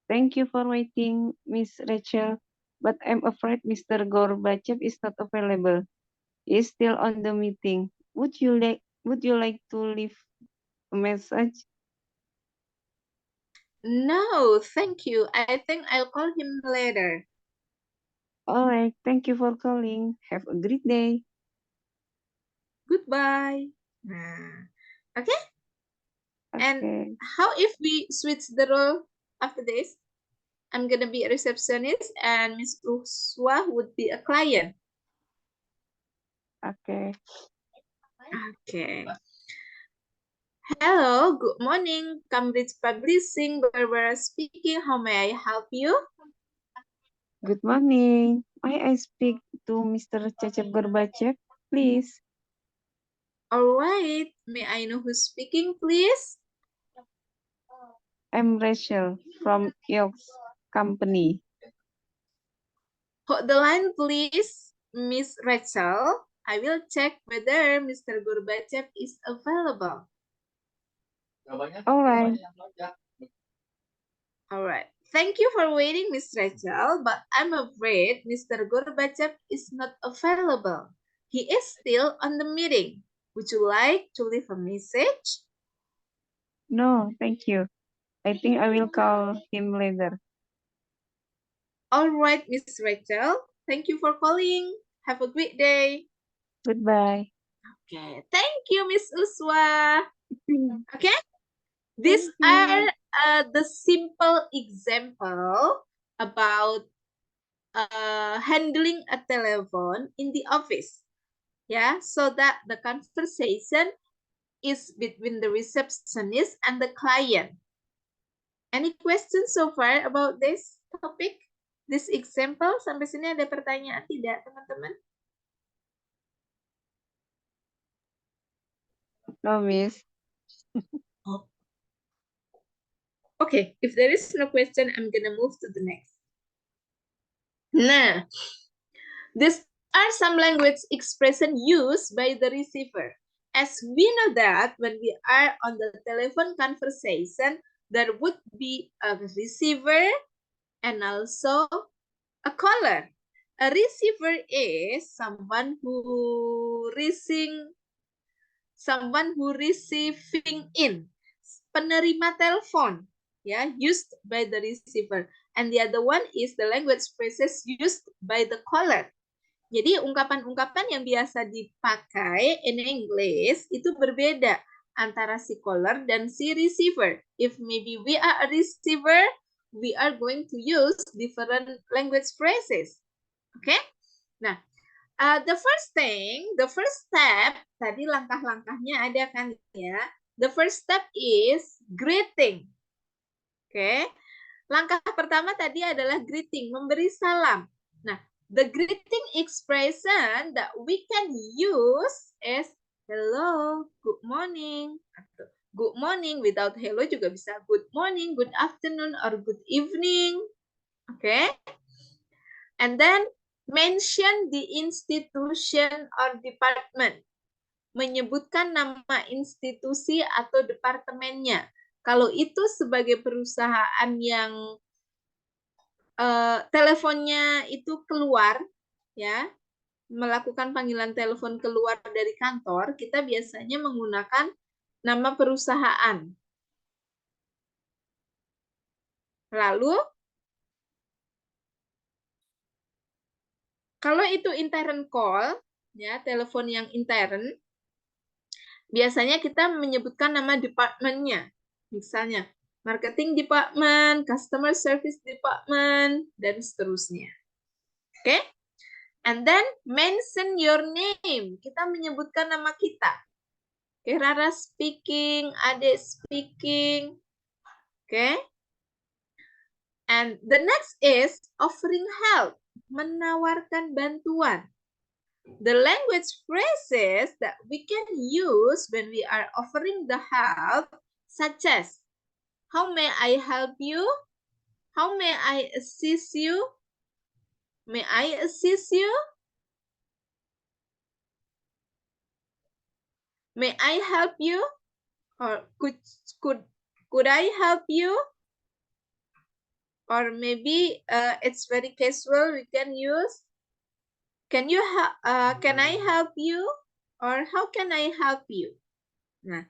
Thank you for waiting, Miss Rachel. But I'm afraid Mr. Gorbachev is not available. He is still on the meeting. Would you like to leave a message? No, thank you. I think I'll call him later. All right. Thank you for calling. Have a great day. Goodbye. Nah. Okay. And Okay. how if we switch the role after this? I'm going to be a receptionist and Miss Uswa would be a client. Okay. Okay. Hello, good morning. Cambridge Publishing, Barbara speaking. How may I help you? Good morning. May I speak to Mr. Cecep Gorbachev, please? All right. May I know who's speaking, please? I'm Rachel from IELTS company. Hold the line, please, Miss Rachel. I will check whether Mr. Gorbachev is available. All right. All right. Thank you for waiting, Miss Rachel, but I'm afraid Mr. Gorbachev is not available. He is still on the meeting. Would you like to leave a message? No, thank you. I think I will call him later. All right, Miss Rachel. Thank you for calling. Have a great day. Goodbye. Okay. Thank you, Miss Uswa. Okay. These are the simple example about handling a telephone in the office. Yeah, so that the conversation is between the receptionist and the client. Any questions so far about this topic? this example? Sampai sini ada pertanyaan tidak, teman-teman? No, Miss. Okay, if there is no question, I'm gonna move to the next. Nah, these are some language expression used by the receiver. As we know that when we are on the telephone conversation, there would be a receiver and also a caller. A receiver is someone who receiving in, penerima telepon, ya, used by the receiver. And the other one is the language phrases used by the caller. Jadi ungkapan-ungkapan yang biasa dipakai in English itu berbeda antara si caller dan si receiver. If maybe we are a receiver, we are going to use different language phrases. Okay? Nah, the first step, tadi langkah-langkahnya ada kan ya. The first step is greeting. Oke. Langkah pertama tadi adalah greeting, memberi salam. Nah, the greeting expression that we can use is hello, good morning. Atau good morning without hello juga bisa good morning, good afternoon, or good evening. Oke. And then mention the institution or department. Menyebutkan nama institusi atau departemennya. Kalau itu sebagai perusahaan yang teleponnya itu keluar, ya, melakukan panggilan telepon keluar dari kantor, kita biasanya menggunakan nama perusahaan. Lalu, kalau itu intern call, ya, telepon yang intern, biasanya kita menyebutkan nama departemennya. Misalnya, marketing department, customer service department, dan seterusnya. Oke? And then, mention your name. Kita menyebutkan nama kita. Oke, Rara speaking, Ade speaking. Oke? And the next is offering help. Menawarkan bantuan. The language phrases that we can use when we are offering the help, such as, how may I help you? How may I assist you? May I assist you? May I help you? Or could I help you? Or maybe it's very casual, we can use, can I help you? Or how can I help you? Nah,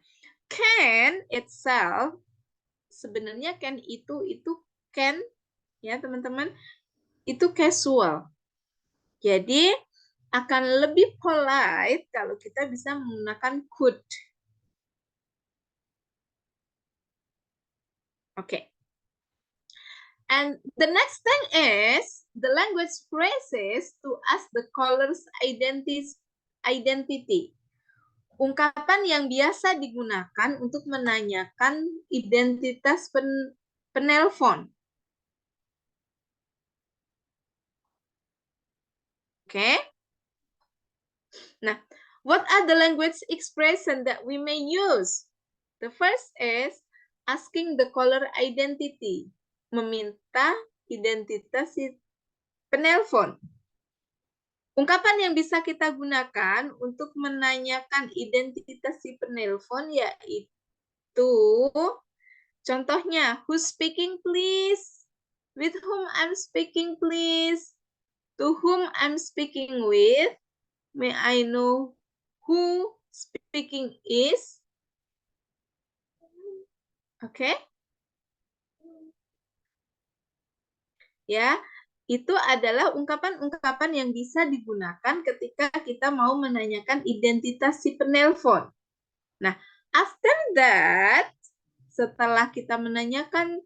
can itself, sebenarnya can itu can, ya teman-teman, itu casual. Jadi akan lebih polite kalau kita bisa menggunakan could. Okay. And the next thing is the language phrases to ask the caller's identity. Ungkapan yang biasa digunakan untuk menanyakan identitas penelpon. Oke. Nah, what are the language expression that we may use? The first is asking the caller identity. Meminta identitas si penelpon. Ungkapan yang bisa kita gunakan untuk menanyakan identitas si penelpon yaitu, contohnya, who's speaking please? With whom I'm speaking please? To whom I'm speaking with? May I know who speaking is? Oke? Ya, itu adalah ungkapan-ungkapan yang bisa digunakan ketika kita mau menanyakan identitas si penelpon. Nah, after that, setelah kita menanyakan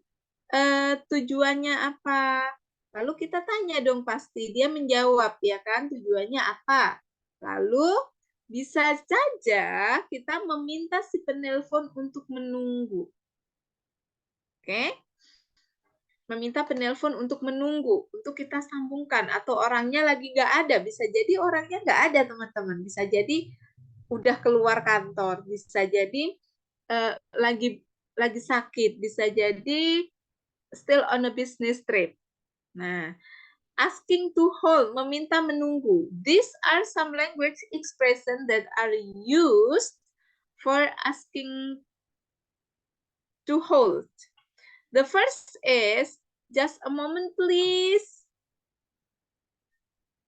tujuannya apa, lalu kita tanya dong pasti, dia menjawab ya kan tujuannya apa. Lalu bisa saja kita meminta si penelpon untuk menunggu. Oke? meminta penelpon untuk menunggu, untuk kita sambungkan, atau orangnya lagi nggak ada. Bisa jadi orangnya nggak ada, teman-teman. Bisa jadi udah keluar kantor, bisa jadi lagi sakit, bisa jadi still on a business trip. Nah, asking to hold, meminta menunggu. These are some language expression that are used for asking to hold. The first is just a moment please.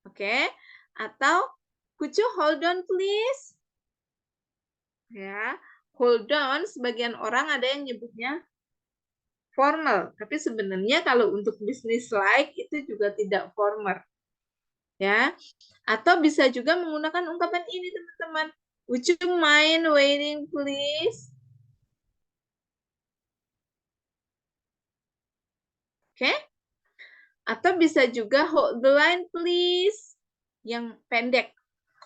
Oke, atau could you hold on please? Ya, hold on sebagian orang ada yang nyebutnya formal, tapi sebenarnya kalau untuk business like itu juga tidak formal. Ya. Atau bisa juga menggunakan ungkapan ini, teman-teman. Would you mind waiting please? Oke? Atau bisa juga hold the line please, yang pendek,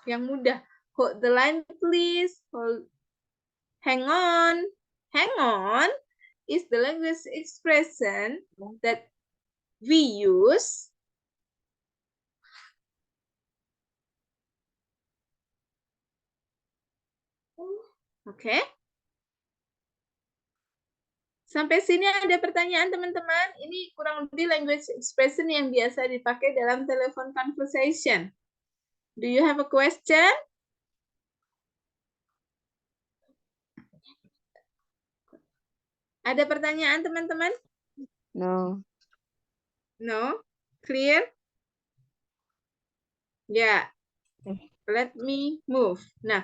yang mudah. Hold the line please. Hold. Hang on. Hang on is the language expression that we use oke. Sampai sini ada pertanyaan, teman-teman. Ini kurang lebih language expression yang biasa dipakai dalam telepon conversation. Do you have a question? Ada pertanyaan, teman-teman? No. No? Clear? Ya. Yeah. Let me move. Nah.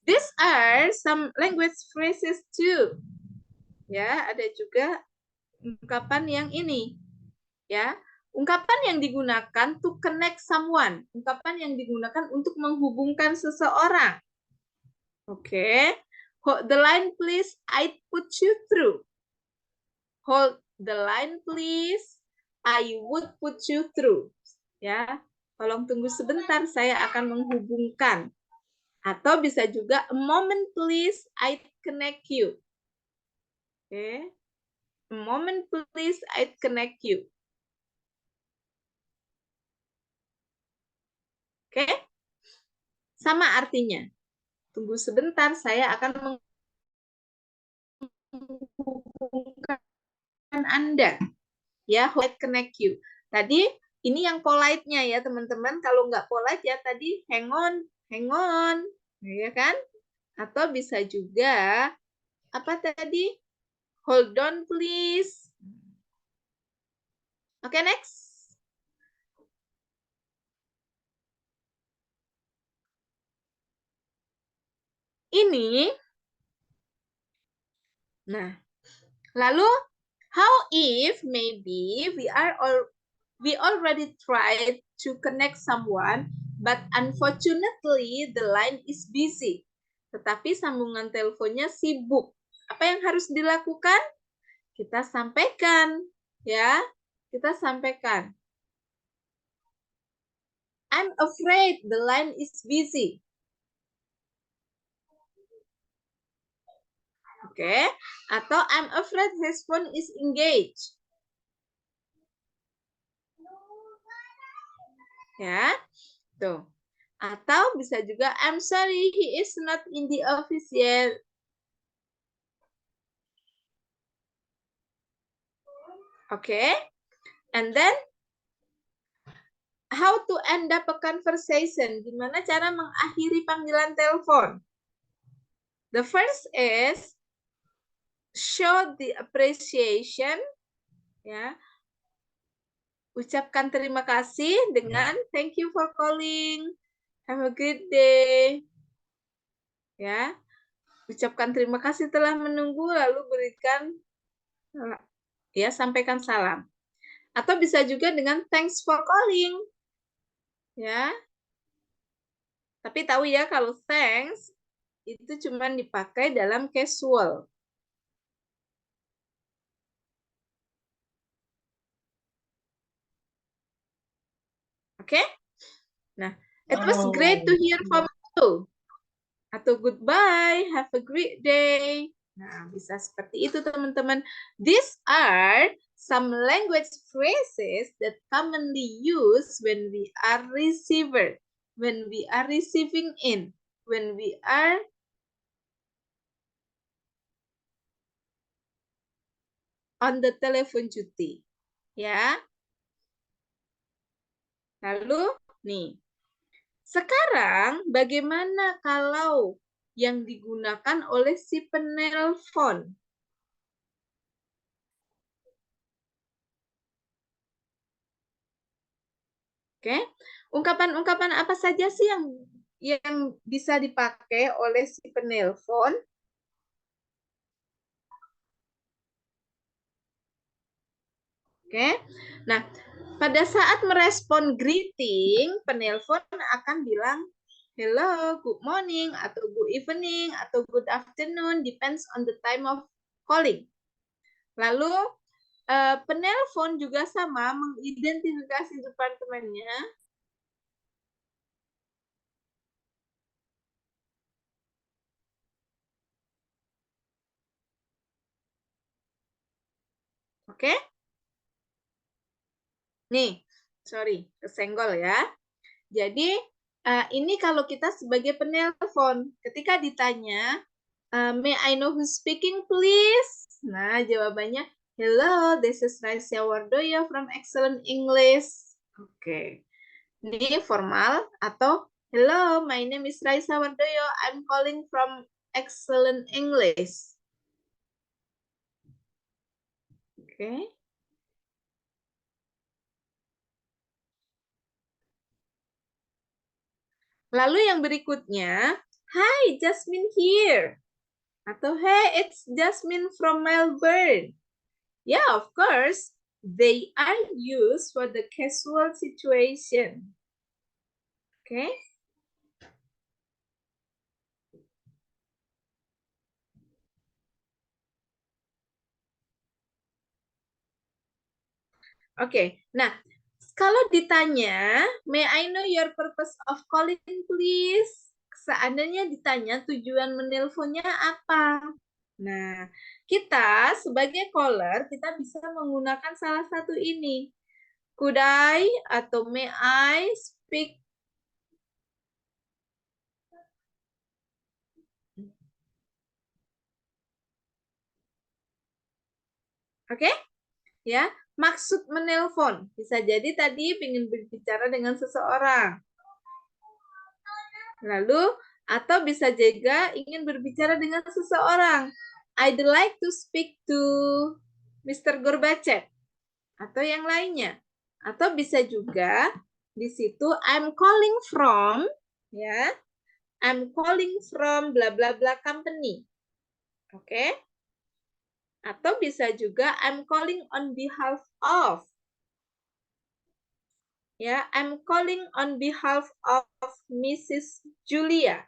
These are some language phrases too. Ya, ada juga ungkapan yang ini. Ya. Ungkapan yang digunakan to connect someone. Ungkapan yang digunakan untuk menghubungkan seseorang. Oke. Hold the line please, I put you through. Hold the line please, I would put you through. Ya, tolong tunggu sebentar, saya akan menghubungkan. Atau bisa juga a moment please, I connect you. Oke. A moment please, I connect you. Oke. Sama artinya. Tunggu sebentar, saya akan menghubungkan Anda. Ya, I connect you. Tadi ini yang polite-nya ya, teman-teman. Kalau nggak polite ya tadi hang on, ya kan? Atau bisa juga apa tadi? Hold on please. Oke, next. Ini. Nah, lalu how if maybe we already tried to connect someone, but unfortunately the line is busy. Tetapi sambungan teleponnya sibuk. Apa yang harus dilakukan? Kita sampaikan, ya. Kita sampaikan. I'm afraid the line is busy. Oke. Atau I'm afraid his phone is engaged. Ya. Tuh. Atau bisa juga I'm sorry he is not in the office yet. Okay. And then how to end up a conversation? Gimana cara mengakhiri panggilan telepon? The first is show the appreciation. Ya. Ucapkan terima kasih dengan thank you for calling. Have a good day. Ya. Ucapkan terima kasih telah menunggu lalu berikan ya sampaikan salam. Atau bisa juga dengan thanks for calling. Ya. Tapi tahu ya kalau thanks itu cuma dipakai dalam casual. Oke? Nah, it was great to hear from you. Atau goodbye, have a great day. Nah, bisa seperti itu teman-teman. These are some language phrases that commonly used when we are receiver, when we are receiving in, when we are on the telephone duty. Ya. Lalu nih. Sekarang bagaimana kalau yang digunakan oleh si penelpon? Oke, ungkapan-ungkapan apa saja sih yang bisa dipakai oleh si penelpon? Oke, nah pada saat merespon greeting, penelpon akan bilang hello, good morning, atau good evening, atau good afternoon, depends on the time of calling. Lalu penelpon juga sama mengidentifikasi departemennya. Oke? Nih, sorry, kesenggol ya. Jadi, ini kalau kita sebagai penelpon, ketika ditanya, may I know who's speaking, please? Nah, jawabannya, hello, this is Raisya Wardoyo from Excellent English. Oke. Ini formal atau hello, my name is Raisa Wardoyo. I'm calling from Excellent English. Oke. Lalu yang berikutnya, hi, Jasmine here. Atau hey, it's Jasmine from Melbourne. Yeah, of course, they are used for the casual situation. Okay? Oke, nah kalau ditanya, may I know your purpose of calling please? Seandainya ditanya tujuan menelponnya apa? Nah, kita sebagai caller, kita bisa menggunakan salah satu ini. Could I atau may I speak? Oke? Ya, maksud menelpon. Bisa jadi tadi ingin berbicara dengan seseorang. Lalu, atau bisa juga ingin berbicara dengan seseorang. I'd like to speak to Mr. Gorbachev. Atau yang lainnya. Atau bisa juga di situ I'm calling from, ya. I'm calling from bla bla bla company. Oke? Atau bisa juga I'm calling on behalf of. Ya, I'm calling on behalf of Mrs. Julia.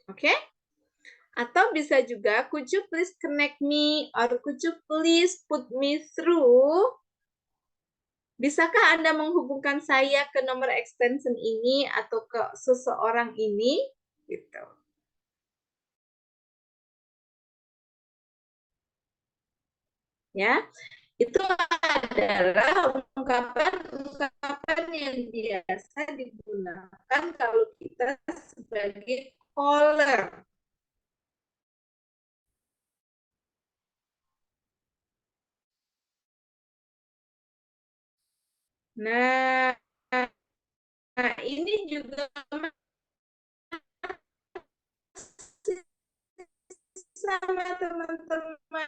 Oke? Atau bisa juga, could you please connect me or could you please put me through? Bisakah Anda menghubungkan saya ke nomor extension ini atau ke seseorang ini? Gitu. Ya, itu adalah ungkapan-ungkapan yang biasa digunakan kalau kita sebagai caller. Nah, ini juga sama teman-teman.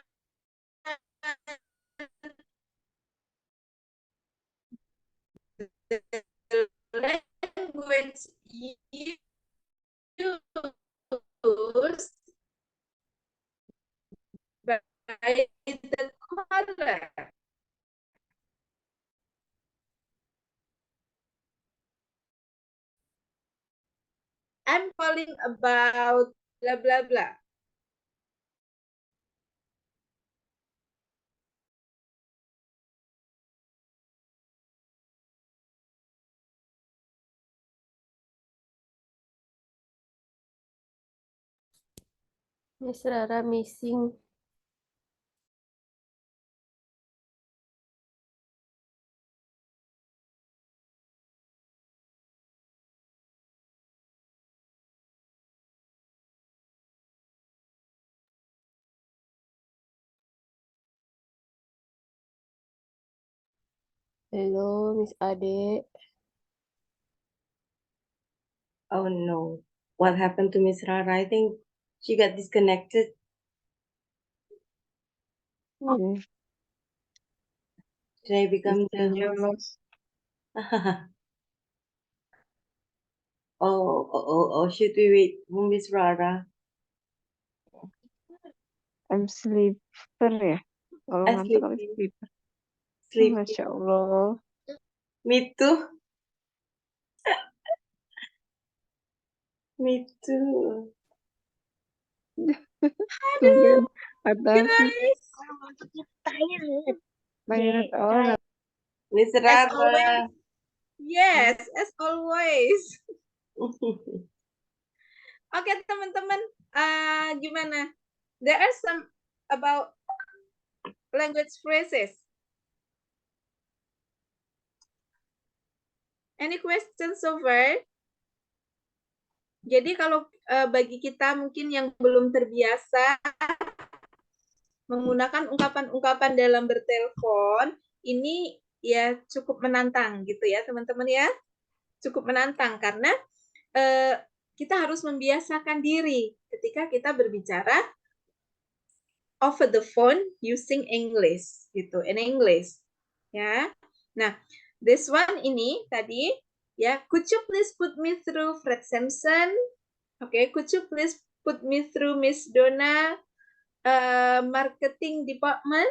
The language used by the caller. I'm calling about blah blah blah. Miss Rara missing. Hello, Miss Ade. Oh no. What happened to Miss Rara? I think she got disconnected. Okay. Should I become the Sinyal host? lost. Should we wait for Miss Rara? I'm sleeper ya. Kalau ngantuk aku Sleepy. sleeper. Sleepy. Masya Allah. Me too. Me too. Tumben. Atas Guys, tired orang. Miss as Rara. always. Yes, as always. Oke, teman-teman, gimana? There are some about language phrases. Any questions so far? Jadi kalau bagi kita mungkin yang belum terbiasa menggunakan ungkapan-ungkapan dalam bertelepon, ini ya cukup menantang gitu ya teman-teman ya. Cukup menantang karena kita harus membiasakan diri ketika kita berbicara over the phone using English gitu, in English. Ya. Nah, this one ini tadi ya, could you please put me through Fred Sampson? Oke, could you please put me through Miss Donna marketing department?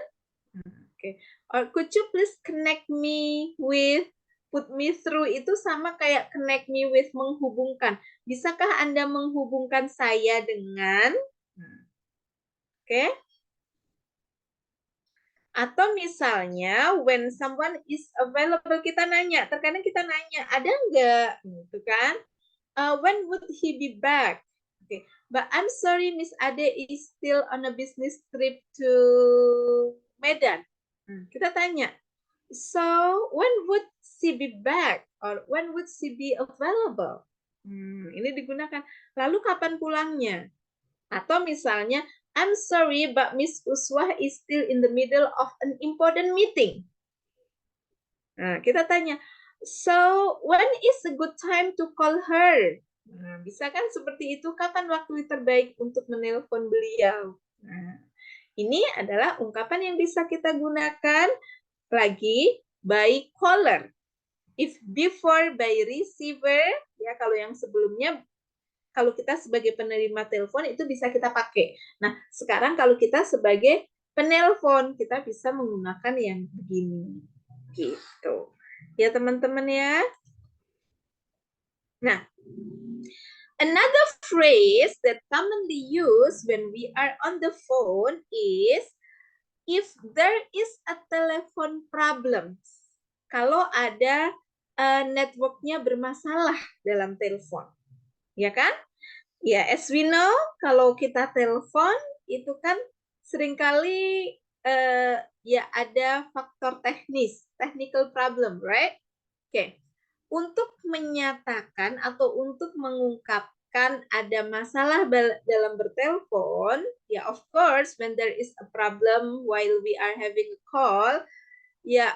Oke. Or could you please connect me with, put me through itu sama kayak connect me with, menghubungkan. Bisakah Anda menghubungkan saya dengan? Oke. Atau misalnya when someone is available, kita nanya, terkadang kita nanya, ada nggak? Gitu kan? When would he be back? Okay. But I'm sorry, Miss Ade is still on a business trip to Medan. Kita tanya, so when would she be back? Or when would she be available? Ini digunakan. Lalu kapan pulangnya? Atau misalnya, I'm sorry, but Miss Uswah is still in the middle of an important meeting. Nah, kita tanya, so when is a good time to call her? Nah, bisa kan seperti itu, kapan waktu terbaik untuk menelpon beliau? Nah, ini adalah ungkapan yang bisa kita gunakan lagi by caller. If before by receiver, ya kalau yang sebelumnya kalau kita sebagai penerima telepon itu bisa kita pakai. Nah, sekarang kalau kita sebagai penelpon, kita bisa menggunakan yang begini. Gitu. Ya, teman-teman ya. Nah, another phrase that commonly used when we are on the phone is if there is a telephone problem. Kalau ada networknya bermasalah dalam telepon. Ya kan? Ya, as we know, kalau kita telepon itu kan seringkali ya ada faktor teknis, technical problem, right? Oke. Untuk menyatakan atau untuk mengungkapkan ada masalah dalam bertelepon, ya of course when there is a problem while we are having a call, ya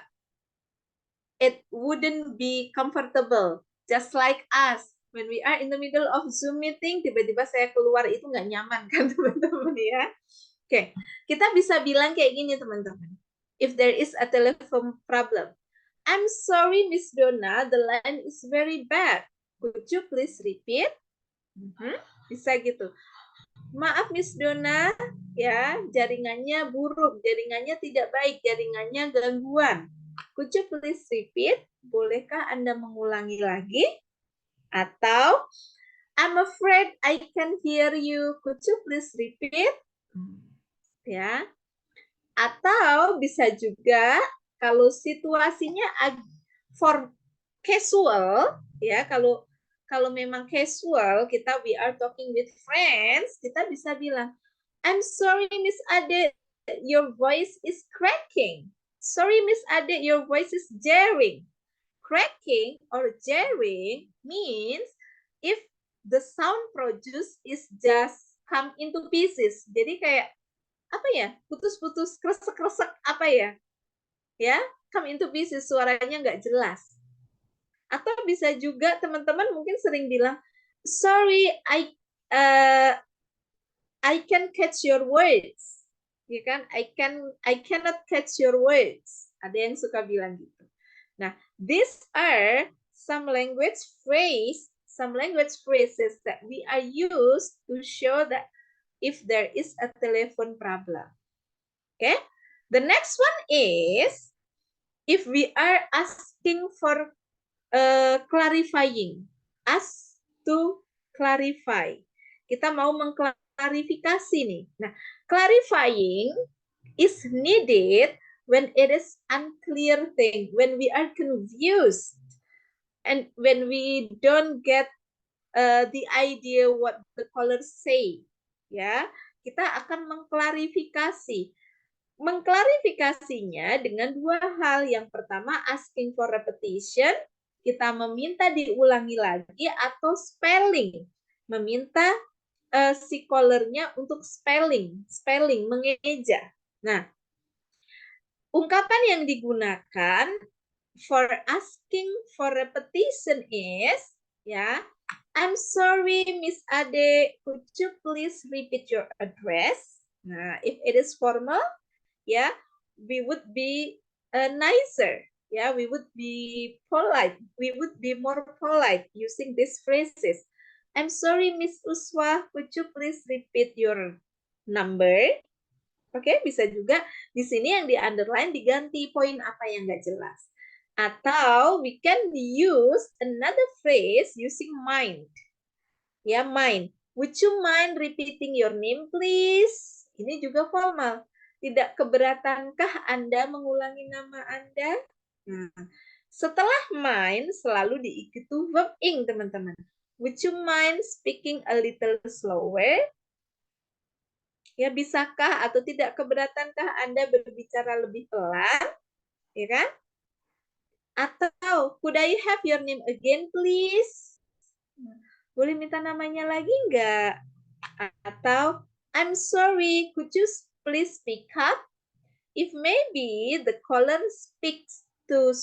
it wouldn't be comfortable, just like us. When we are in the middle of Zoom meeting, tiba-tiba saya keluar itu nggak nyaman kan teman-teman ya. Oke, kita bisa bilang kayak gini teman-teman. If there is a telephone problem, I'm sorry Miss Donna, the line is very bad. Could you please repeat? Bisa gitu. Maaf Miss Donna, ya jaringannya buruk, jaringannya tidak baik, jaringannya gangguan. Could you please repeat? Bolehkah Anda mengulangi lagi? Atau, I'm afraid I can hear you. Could you please repeat? Ya. Atau bisa juga kalau situasinya for casual, ya kalau memang casual, kita we are talking with friends, kita bisa bilang, I'm sorry, Miss Ade, your voice is cracking. Sorry, Miss Ade, your voice is jarring. Cracking or jarring means if the sound produced is just come into pieces. Jadi kayak apa ya? Putus-putus, kresek-kresek apa ya? Ya, come into pieces, suaranya nggak jelas. Atau bisa juga teman-teman mungkin sering bilang, sorry, I can catch your words. Ya kan? I cannot catch your words. Ada yang suka bilang gitu. Nah, these are some language phrases that we are used to show that if there is a telephone problem. Okay? The next one is if we are asking for clarifying. Ask to clarify. Kita mau mengklarifikasi nih. Nah, clarifying is needed when it is unclear thing, when we are confused, and when we don't get the idea what the callers say. Ya, kita akan mengklarifikasi. Mengklarifikasinya dengan dua hal. Yang pertama, asking for repetition. Kita meminta diulangi lagi, atau spelling. Meminta si callernya untuk spelling, mengeja. Nah, ungkapan yang digunakan for asking for repetition is, ya, I'm sorry, Miss Ade, could you please repeat your address? Nah, if it is formal, ya, we would be nicer. Yeah, we would be polite. We would be more polite using these phrases. I'm sorry, Miss Uswa, could you please repeat your number? Oke, bisa juga di sini yang di underline diganti poin apa yang nggak jelas. Atau we can use another phrase using mind. Ya, mind. Would you mind repeating your name, please? Ini juga formal. Tidak keberatankah Anda mengulangi nama Anda? Nah, setelah mind selalu diikuti verb ing, teman-teman. Would you mind speaking a little slower? Ya, bisakah atau tidak keberatankah Anda berbicara lebih pelan? Ya kan? Atau, could I have your name again, please? Boleh minta namanya lagi nggak? Atau, I'm sorry, could you please speak up? If maybe the caller speaks too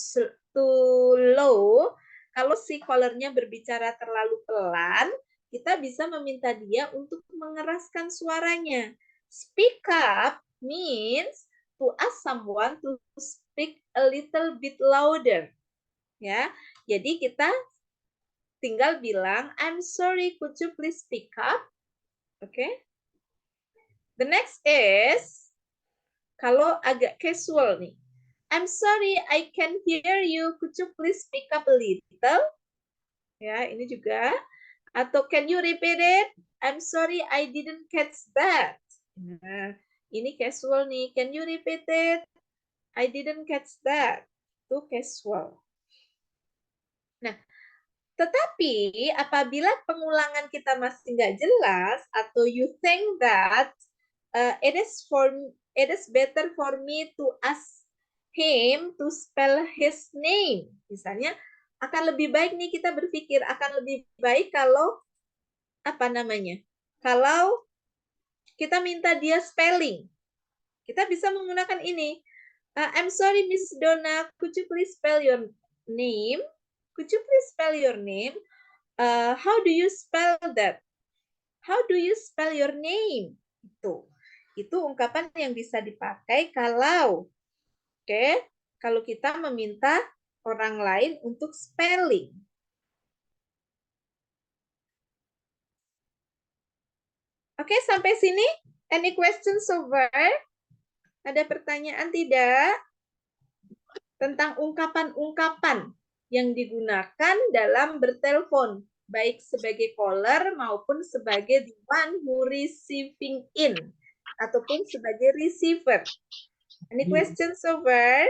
low, kalau si callernya berbicara terlalu pelan, kita bisa meminta dia untuk mengeraskan suaranya. Speak up means to ask someone to speak a little bit louder. Ya, jadi kita tinggal bilang, I'm sorry, could you please speak up? Okay. The next is, kalau agak casual nih. I'm sorry, I can hear you. Could you please speak up a little? Ya, ini juga. Atau can you repeat it? I'm sorry, I didn't catch that. Nah, ini casual nih. Can you repeat it? I didn't catch that. Itu casual. Nah, tetapi apabila pengulangan kita masih nggak jelas, atau you think that it is better for me to ask him to spell his name. Misalnya, akan lebih baik nih kita berpikir, akan lebih baik kalau, apa namanya, kalau kita minta dia spelling. Kita bisa menggunakan ini. I'm sorry, Miss Donna, could you please spell your name? Could you please spell your name? How do you spell that? How do you spell your name? Itu ungkapan yang bisa dipakai kalau, kalau kita meminta orang lain untuk spelling. Oke, sampai sini. Any questions so far? Ada pertanyaan tidak? Tentang ungkapan-ungkapan yang digunakan dalam bertelepon, baik sebagai caller maupun sebagai the one who receiving in, ataupun sebagai receiver. Any questions so far?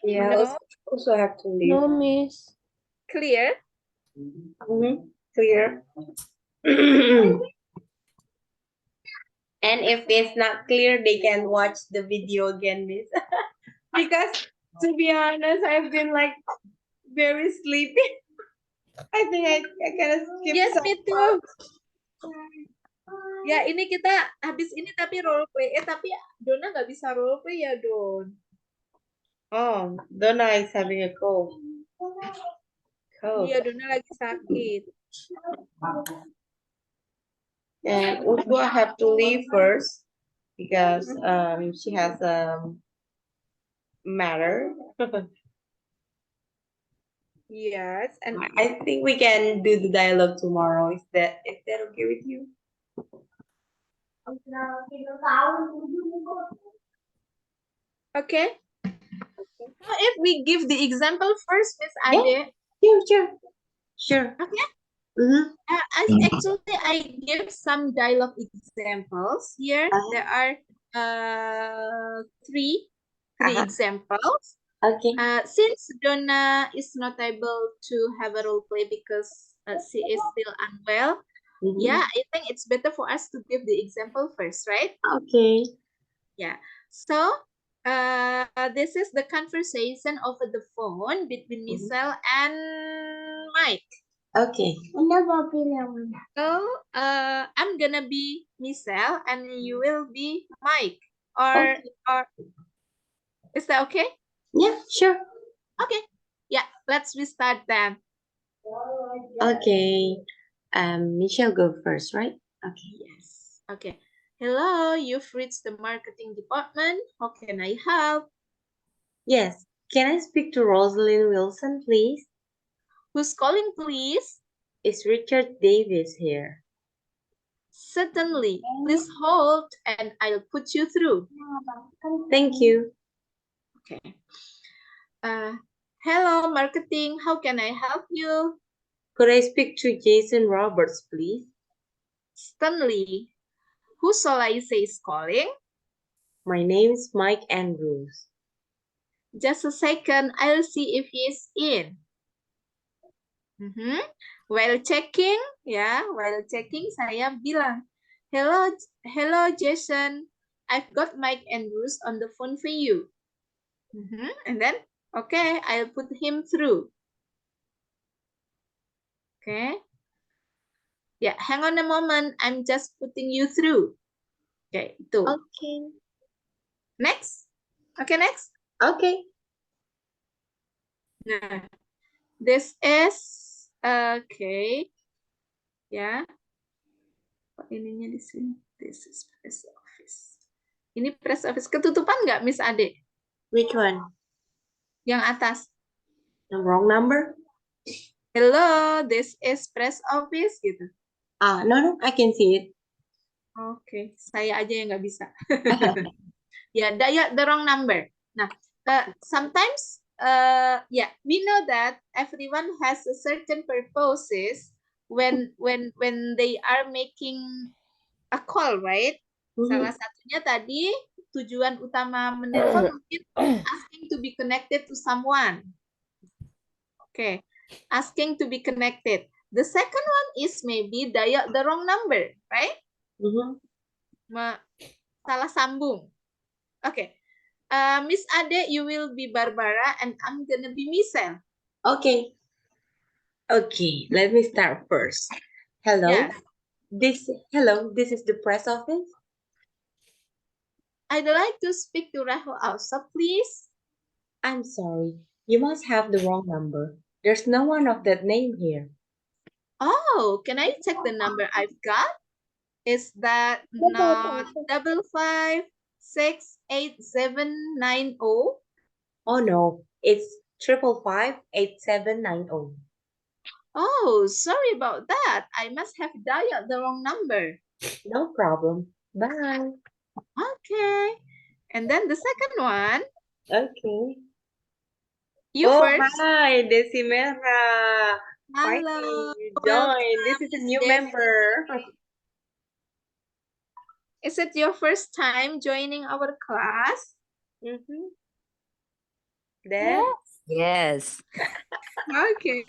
Yeah, No. also have to leave. No, Miss. Clear? Clear. And if it's not clear, they can watch the video again, Miss. Because to be honest, I've been like very sleepy. I think I gotta skip Yes, some me too. parts. Ya, ini kita habis ini tapi role play. Tapi Dona nggak bisa role play ya, Don. Oh, Donna is having a cold. Iya, Dona lagi sakit. And Ursula have to leave first because she has a matter. Yes, and I think we can do the dialogue tomorrow. Is that okay with you? okay. How if we give the example first, Miss Yeah. Ade? Sure. Okay. Mm-hmm. I give some dialogue examples here. There are three examples. Okay. Since Donna is not able to have a role play because she is still unwell, yeah, I think it's better for us to give the example first, right? Okay. Yeah. So this is the conversation over the phone between Michelle and Mike. Okay. So I'm gonna be Michelle and you will be Mike. Or is that okay? Yeah, sure. Okay. Yeah, let's restart then. Okay. Michelle go first, right? Okay. Yes. Okay. Hello, you've reached the marketing department. How can I help? Yes. Can I speak to Rosalind Wilson, please? Who's calling, please? Is Richard Davis here? Certainly. Please hold and I'll put you through. Thank you. Okay. Hello, marketing. How can I help you? Could I speak to Jason Roberts, please? Stanley. Who shall I say is calling? My name is Mike Andrews. Just a second. I'll see if he's in. While checking, saya bilang, hello Jason. I've got Mike Andrews on the phone for you. And then, okay, I'll put him through. Okay. Yeah, hang on a moment. I'm just putting you through. Okay, itu. Okay. Next. Okay, next. Okay. Nah, this is, okay. Ya. Kok ininya di sini? This is press office. Ini press office. Ketutupan nggak, Miss Ade? Which one? Yang atas. The wrong number? Hello, this is press office gitu. No, I can see it. Oke, saya aja yang nggak bisa. Ya, the wrong number. Nah, sometimes, we know that everyone has a certain purposes when they are making a call, right? Salah satunya tadi tujuan utama menelpon mungkin asking to be connected to someone. Okay, asking to be connected. The second one is maybe dial the wrong number, right? Salah sambung. Okay. Miss Ade, you will be Barbara and I'm gonna be Michelle. Okay. Okay, let me start first. Hello. Yes. This is the press office. I'd like to speak to Rahul also, please. I'm sorry. You must have the wrong number. There's no one of that name here. Oh, can I check the number I've got? Is that not 5568790? Oh no, it's 5558790. Oh, sorry about that. I must have dialed the wrong number. No problem. Bye. Okay. And then the second one. Okay. You first. Hi, Desimera. Hello. You joined. This is a new member. Is it your first time joining our class? There? Yes. Okay.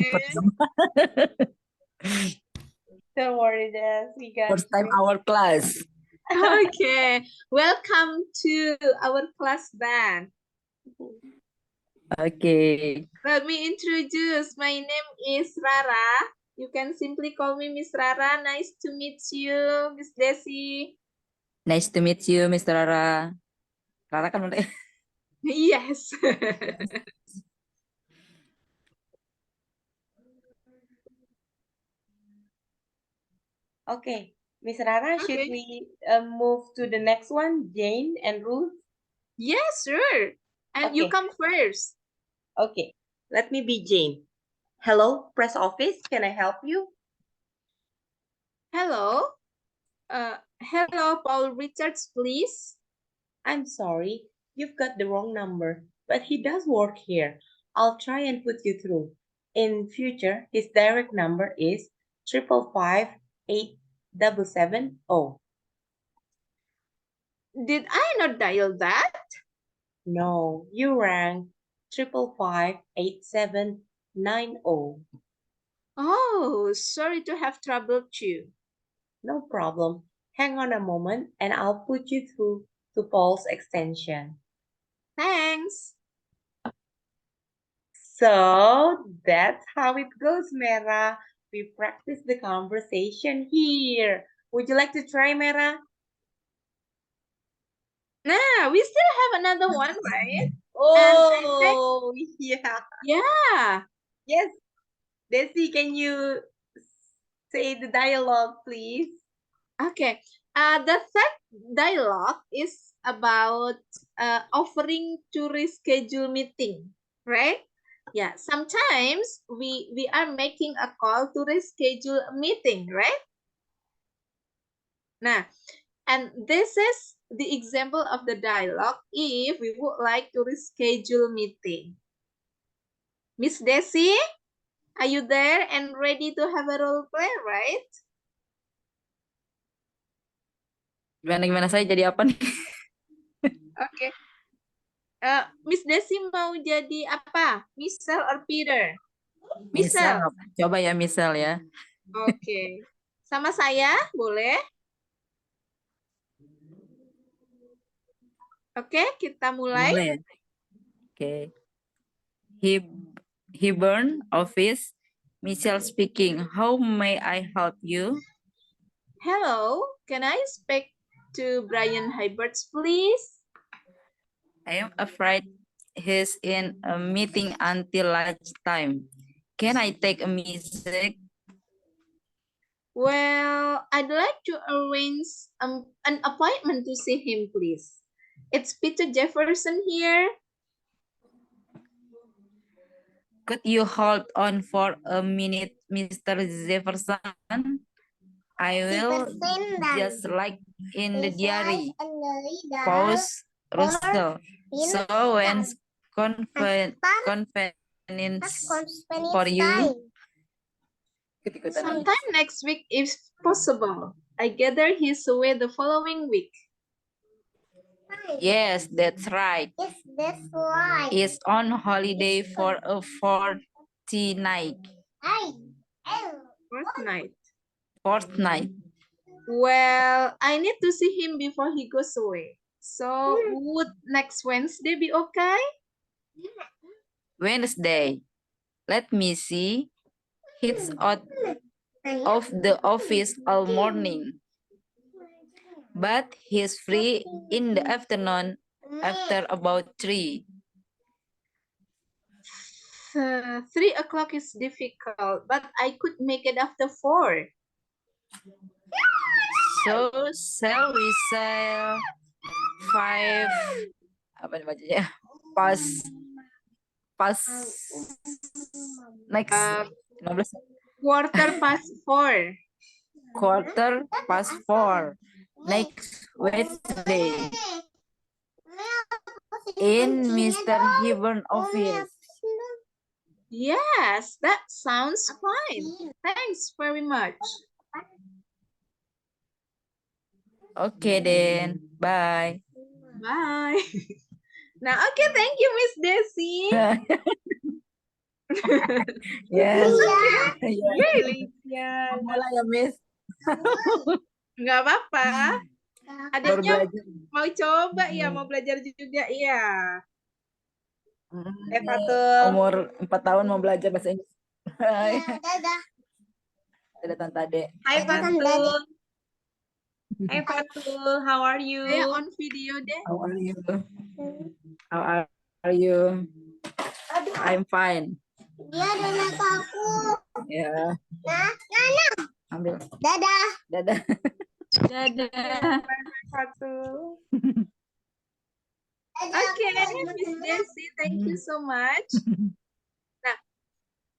Don't worry, Des. We got First time you. our class. Okay, welcome to our class then. Okay. Let me introduce. My name is Rara. You can simply call me Miss Rara. Nice to meet you, Miss Desi. Nice to meet you, Mr. Rara. Rara kan udah. Yes. Okay, Miss Rara, should Okay. we move to the next one, Jane and Ruth? Yes, sure. And you Okay. come first. Okay, let me be Jane. Hello, press office. Can I help you? Hello. Hello, Paul Richards, please. I'm sorry, you've got the wrong number, but he does work here. I'll try and put you through. In future, his direct number is 555-8770. Did I not dial that? No, you rang 555-8790. Oh, sorry to have troubled you. No problem. Hang on a moment and I'll put you through to Paul's extension. Thanks. So that's how it goes, Mera. We practice the conversation here. Would you like to try, Mera? Nah, we still have another one, right? Oh, yeah. Yeah. Yes. Desi, can you say the dialogue, please? Okay. The third dialogue is about offering to reschedule meeting, right? Yeah. Sometimes we are making a call to reschedule a meeting, right? Nah, and this is the example of the dialogue if we would like to reschedule meeting. Miss Desi, are you there and ready to have a role play, right? Gimana saya jadi apa nih? Oke. Miss Desi mau jadi apa? Michelle or Peter? Misal, coba ya Misal ya. Oke. Sama saya, boleh? Oke, kita mulai. Boleh ya? Oke. Hebron office. Michelle speaking. How may I help you? Hello, can I speak to Brian Hyberts, please? I am afraid he's in a meeting until lunchtime. Can I take a music? Well, I'd like to arrange an appointment to see him, please. It's Peter Jefferson here. Could you hold on for a minute, Mr. Jefferson? I will just like in the diary. Pause, Russell. So when convenience for you. Sometime next week if possible. I gather he's away the following week. Yes, that's right. Yes, that's right. It's on holiday for a fortnight. Fortnight. Well, I need to see him before he goes away. So would next Wednesday be okay? Wednesday. Let me see. He's out of the office all morning. But he's free in the afternoon after about 3. 3 o'clock is difficult, but I could make it after 4. So shall we say 5 apa nih bacanya? Pas next 15 quarter past 4. quarter past 4 next Wednesday in Mr. Hebron office. Yes, that sounds fine. Thanks very much. Okay then, bye. Bye. Nah, okay, thank you, Miss Desi. Yes. Okay. Really? Yeah. Mulai ya, Miss. Nggak apa-apa. Baru Adiknya belajar. mau coba ya, mau belajar juga ya. Fatul. Umur 4 tahun mau belajar bahasa Inggris. Hai. Dadah. Ada Tante Ade. Hai Dadah, Tante Fatul. Hai Fatul, how are you? Saya on video deh. How are you? How are you? I'm fine. Dia donat aku. Ya, Nah, ambil. dadah. Dadah. Dadah. Fatul. Okay, Miss Desi, thank you so much.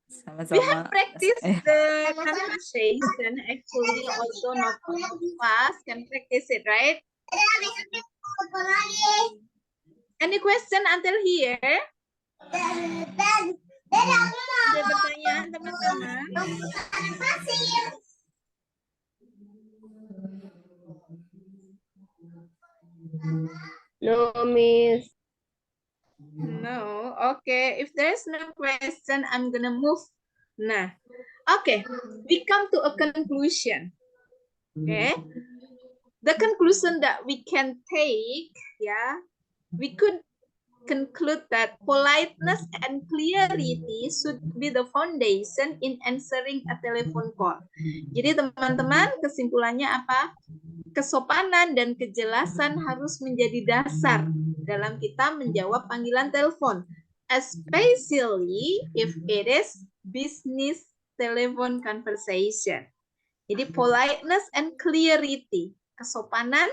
We have Sama-sama. practiced the conversation. Actually, also not all of us can practice it, right? Dadah, besok kita ketemu lagi. Any question until here? Dadah, aku mau Ada pertanyaan, teman-teman? makan pasir. No, Miss. No. Okay. If there's no question, I'm gonna move. Nah. Okay. We come to a conclusion. Okay. The conclusion that we can take, yeah, we could conclude that politeness and clarity should be the foundation in answering a telephone call. Jadi teman-teman, kesimpulannya apa? Kesopanan dan kejelasan harus menjadi dasar dalam kita menjawab panggilan telepon, especially if it is business telephone conversation. Jadi politeness and clarity, kesopanan.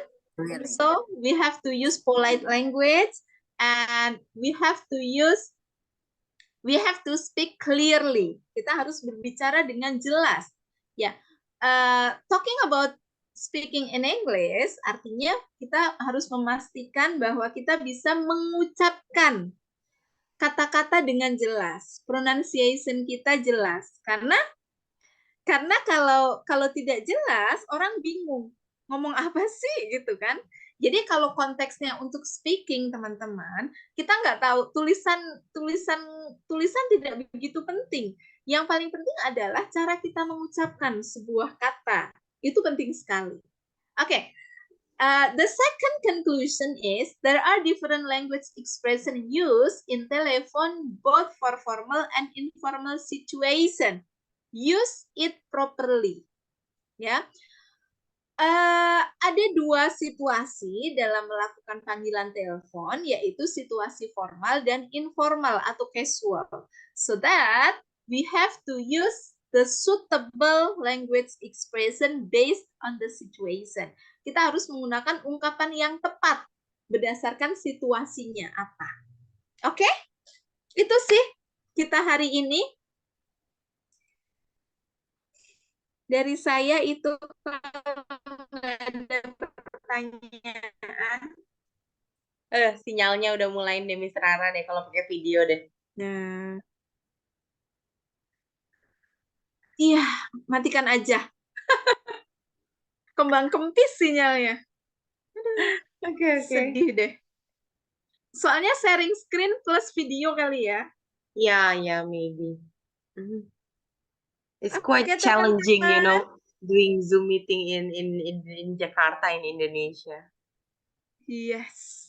So we have to use polite language and we have to speak clearly. Kita harus berbicara dengan jelas. Ya, talking about speaking in English, artinya kita harus memastikan bahwa kita bisa mengucapkan kata-kata dengan jelas, pronunciation kita jelas. Karena kalau tidak jelas, orang bingung ngomong apa sih gitu kan. Jadi kalau konteksnya untuk speaking, teman-teman, kita nggak tahu tulisan tidak begitu penting. Yang paling penting adalah cara kita mengucapkan sebuah kata. Itu penting sekali. Okay. The second conclusion is there are different language expression used in telephone both for formal and informal situation. Use it properly. Ya. Ada dua situasi dalam melakukan panggilan telepon, yaitu situasi formal dan informal atau casual. So that we have to use the suitable language expression based on the situation. Kita harus menggunakan ungkapan yang tepat berdasarkan situasinya apa. Oke? Itu sih kita hari ini. Dari saya itu kalau ada pertanyaan. Sinyalnya udah mulai deh Miss Rara deh kalau pakai video deh. Nah. Iya, matikan aja. Kembang kempis sinyalnya. Oke. Sedih deh. Soalnya sharing screen plus video kali ya. Yeah, maybe. It's Oke, quite challenging, you teman-teman. know, doing Zoom meeting in Jakarta in Indonesia. Yes.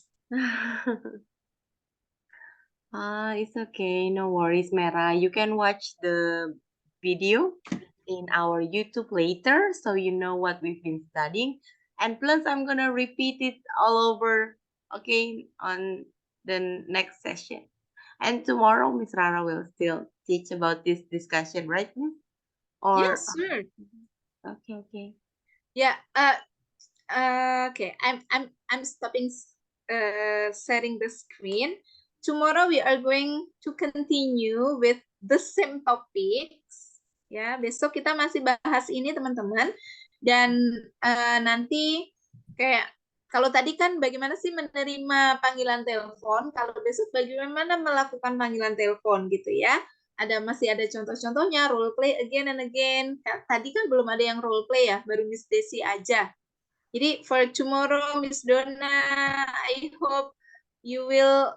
It's okay, no worries, Mera. You can watch the video in our YouTube later, so you know what we've been studying. And plus, I'm gonna repeat it all over, okay, on the next session. And tomorrow, Miss Rara will still teach about this discussion, right, Miss? Or Yes, sure. okay. Yeah. Okay. I'm stopping sharing the screen. Tomorrow we are going to continue with the same topics. Ya, besok kita masih bahas ini teman-teman. Dan nanti kayak kalau tadi kan bagaimana sih menerima panggilan telepon, kalau besok bagaimana melakukan panggilan telepon gitu ya. Masih ada contoh-contohnya, role play again and again. Tadi kan belum ada yang role play ya, baru Miss Desi aja. Jadi for tomorrow, Miss Donna, I hope you will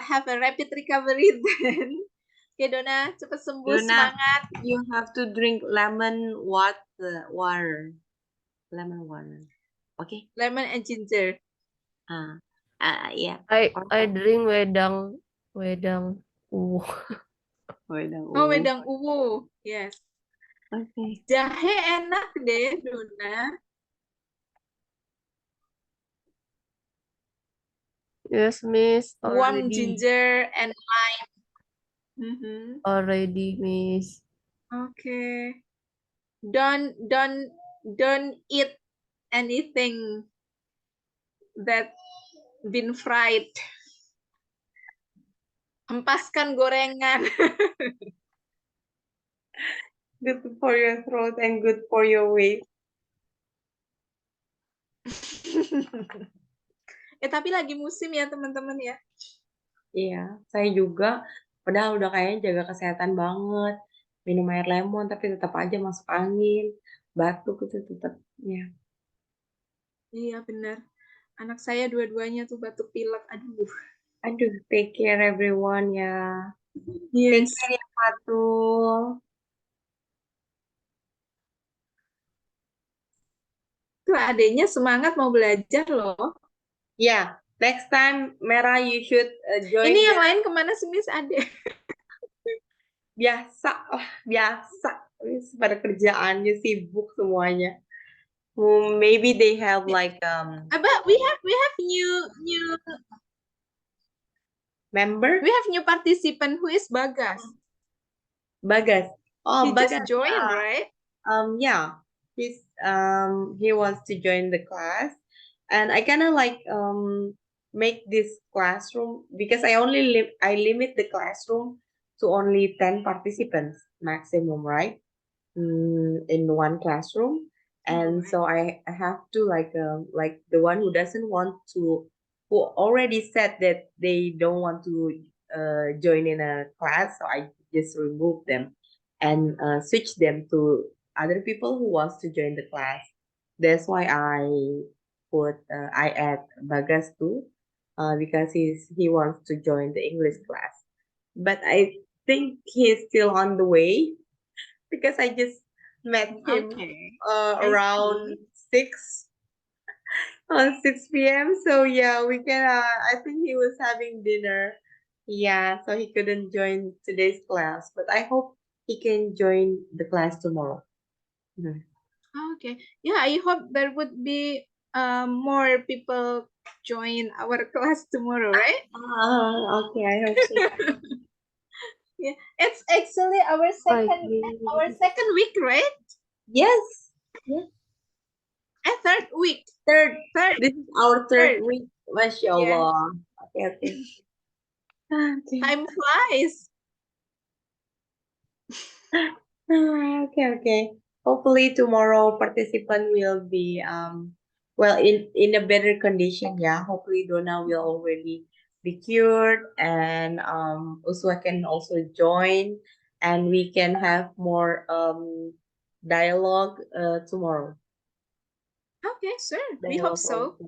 have a rapid recovery then. Oke, Donna, cepat sembuh, Donna, semangat. you have to drink lemon water, lemon water. Okay. Lemon and ginger. Yeah. I drink wedang wedang. Wedang Oh, ungu. wedang ungu. Yes. Okay. Jahe enak deh, Dona. Yes, Miss. Warm Already. ginger and lime. Mhm. Already, Miss. Okay. Don't eat anything that been fried. Hempaskan gorengan. Good for your throat and good for your weight. Tapi lagi musim ya teman-teman ya. Iya, saya juga. Padahal udah kayaknya jaga kesehatan banget. Minum air lemon tapi tetap aja masuk angin. Batuk itu tetap. Ya. Iya benar. Anak saya dua-duanya tuh batuk pilek. Aduh. Aduh, take care everyone ya. Take Yes. care ya Fatul. Tuh adiknya semangat mau belajar loh. Ya, next time Merah you should join. Ini yang lain kemana sih Miss Ade? Biasa lah, biasa. Pada kerjaannya sibuk semuanya. Maybe they have like But we have new member. we have new participant who is Bagas. Bagas. Oh, He Bagas. just joined, right? Yeah. He wants to join the class, and I kind of like make this classroom because I limit the classroom to only 10 participants maximum, right? In one classroom. And so I have to like the one who doesn't want to, who already said that they don't want to join in a class, so I just remove them and switch them to other people who wants to join the class. That's why I add Bagas too, because he wants to join the English class. But I think he's still on the way because I just met him around 6 p.m. So yeah, we can. I think he was having dinner. Yeah, so he couldn't join today's class, but I hope he can join the class tomorrow. Okay. Yeah, I hope there would be more people join our class tomorrow, right? Okay, I hope so. Yeah, it's actually our second week, right? Yes. Third week. Third. Third. This is our third week. Mashallah. Okay. Time flies. Okay. Hopefully tomorrow participant will be well in a better condition. Yeah. Hopefully Donna will already be cured, and Uswa can also join, and we can have more dialogue tomorrow. Okay, sure. We hope so.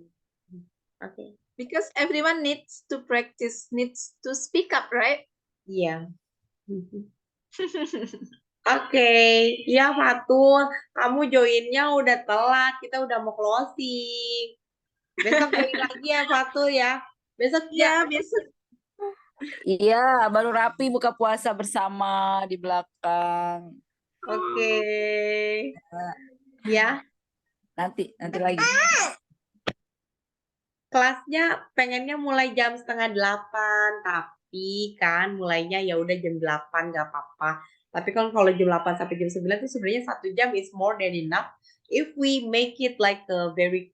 Okay. Because everyone needs to practice, needs to speak up, right? Yeah. Oke, ya Fatul, kamu joinnya udah telat, kita udah mau closing. Besok join lagi ya Fatul ya. Besok ya. Besok. Iya, baru rapi buka puasa bersama di belakang. Oke. Ya. Nanti lagi. Kelasnya pengennya mulai jam 7:30, tapi kan mulainya ya udah jam 8 nggak apa-apa. Tapi kalau jam 8 sampai jam 9 itu sebenarnya 1 jam is more than enough if we make it like a very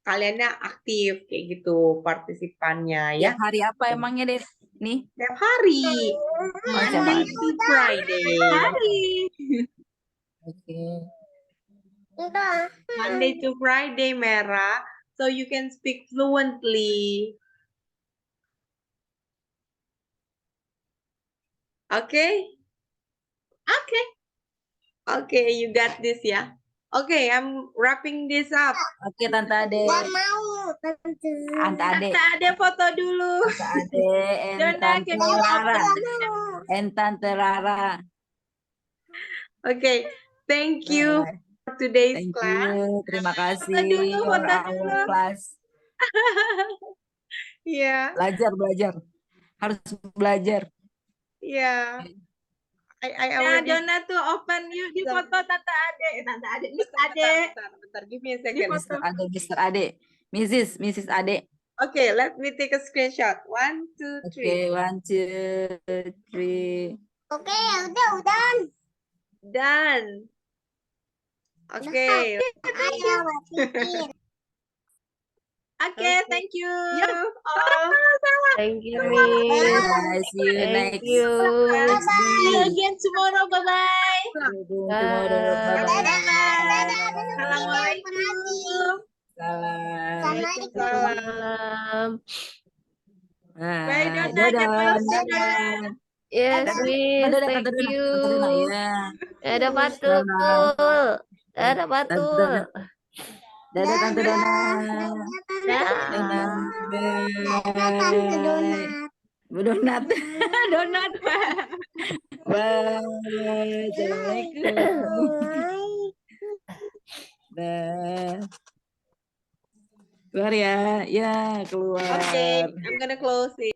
kaliannya aktif kayak gitu partisipannya ya. Tiap hari apa emangnya deh nih? Tiap hari. Monday to Friday. Oke. Monday to Friday, Merah. So you can speak fluently. Okay? Okay, you got this ya. Okay, I'm wrapping this up. Oke, Tante Ade. Gak mau, Tante. Tante Ade foto dulu. Tante Ade, Tante Rara. Okay, Thank you Bye. for today's Thank class. you. Terima kasih dulu, for foto our dulu. class. Yeah, Belajar. Harus belajar. yeah. I Nah, already. Dona tuh open yuk di Bentar. foto Tante Ade. Tante Ade, Miss Bentar, Ade. bentar. Give me a Di second. foto. Mr. Ade. Mrs. Ade. Okay, let me take a screenshot. 1, 2, 3. Oke, 1, 2, 3. Oke, udah. Done. Okay. Ayo, pikir. Oke, thank you. Yeah. all. Thank you, Bye. Miss. Bye. See you Thank next you. next See you day. again tomorrow. Bye-bye. Tomorrow. Bye. Bye-bye. Assalamualaikum. Salam. Salam. Bye, Ah, Dona. Get well soon, Dona. dadah. Yes, Miss. Dadah, Thank Tante Dona. you. Tante Dona, ya. Dadah, Patul. Salam. Dadah, Tante Patul. Dona. Dadah, Tante Dona. Dah. Dadah. Tante Bye. Donat. Bu Donat. Donat. Bye. Assalamualaikum. Dah. Keluar ya. Ya, keluar. Okay, I'm gonna close it.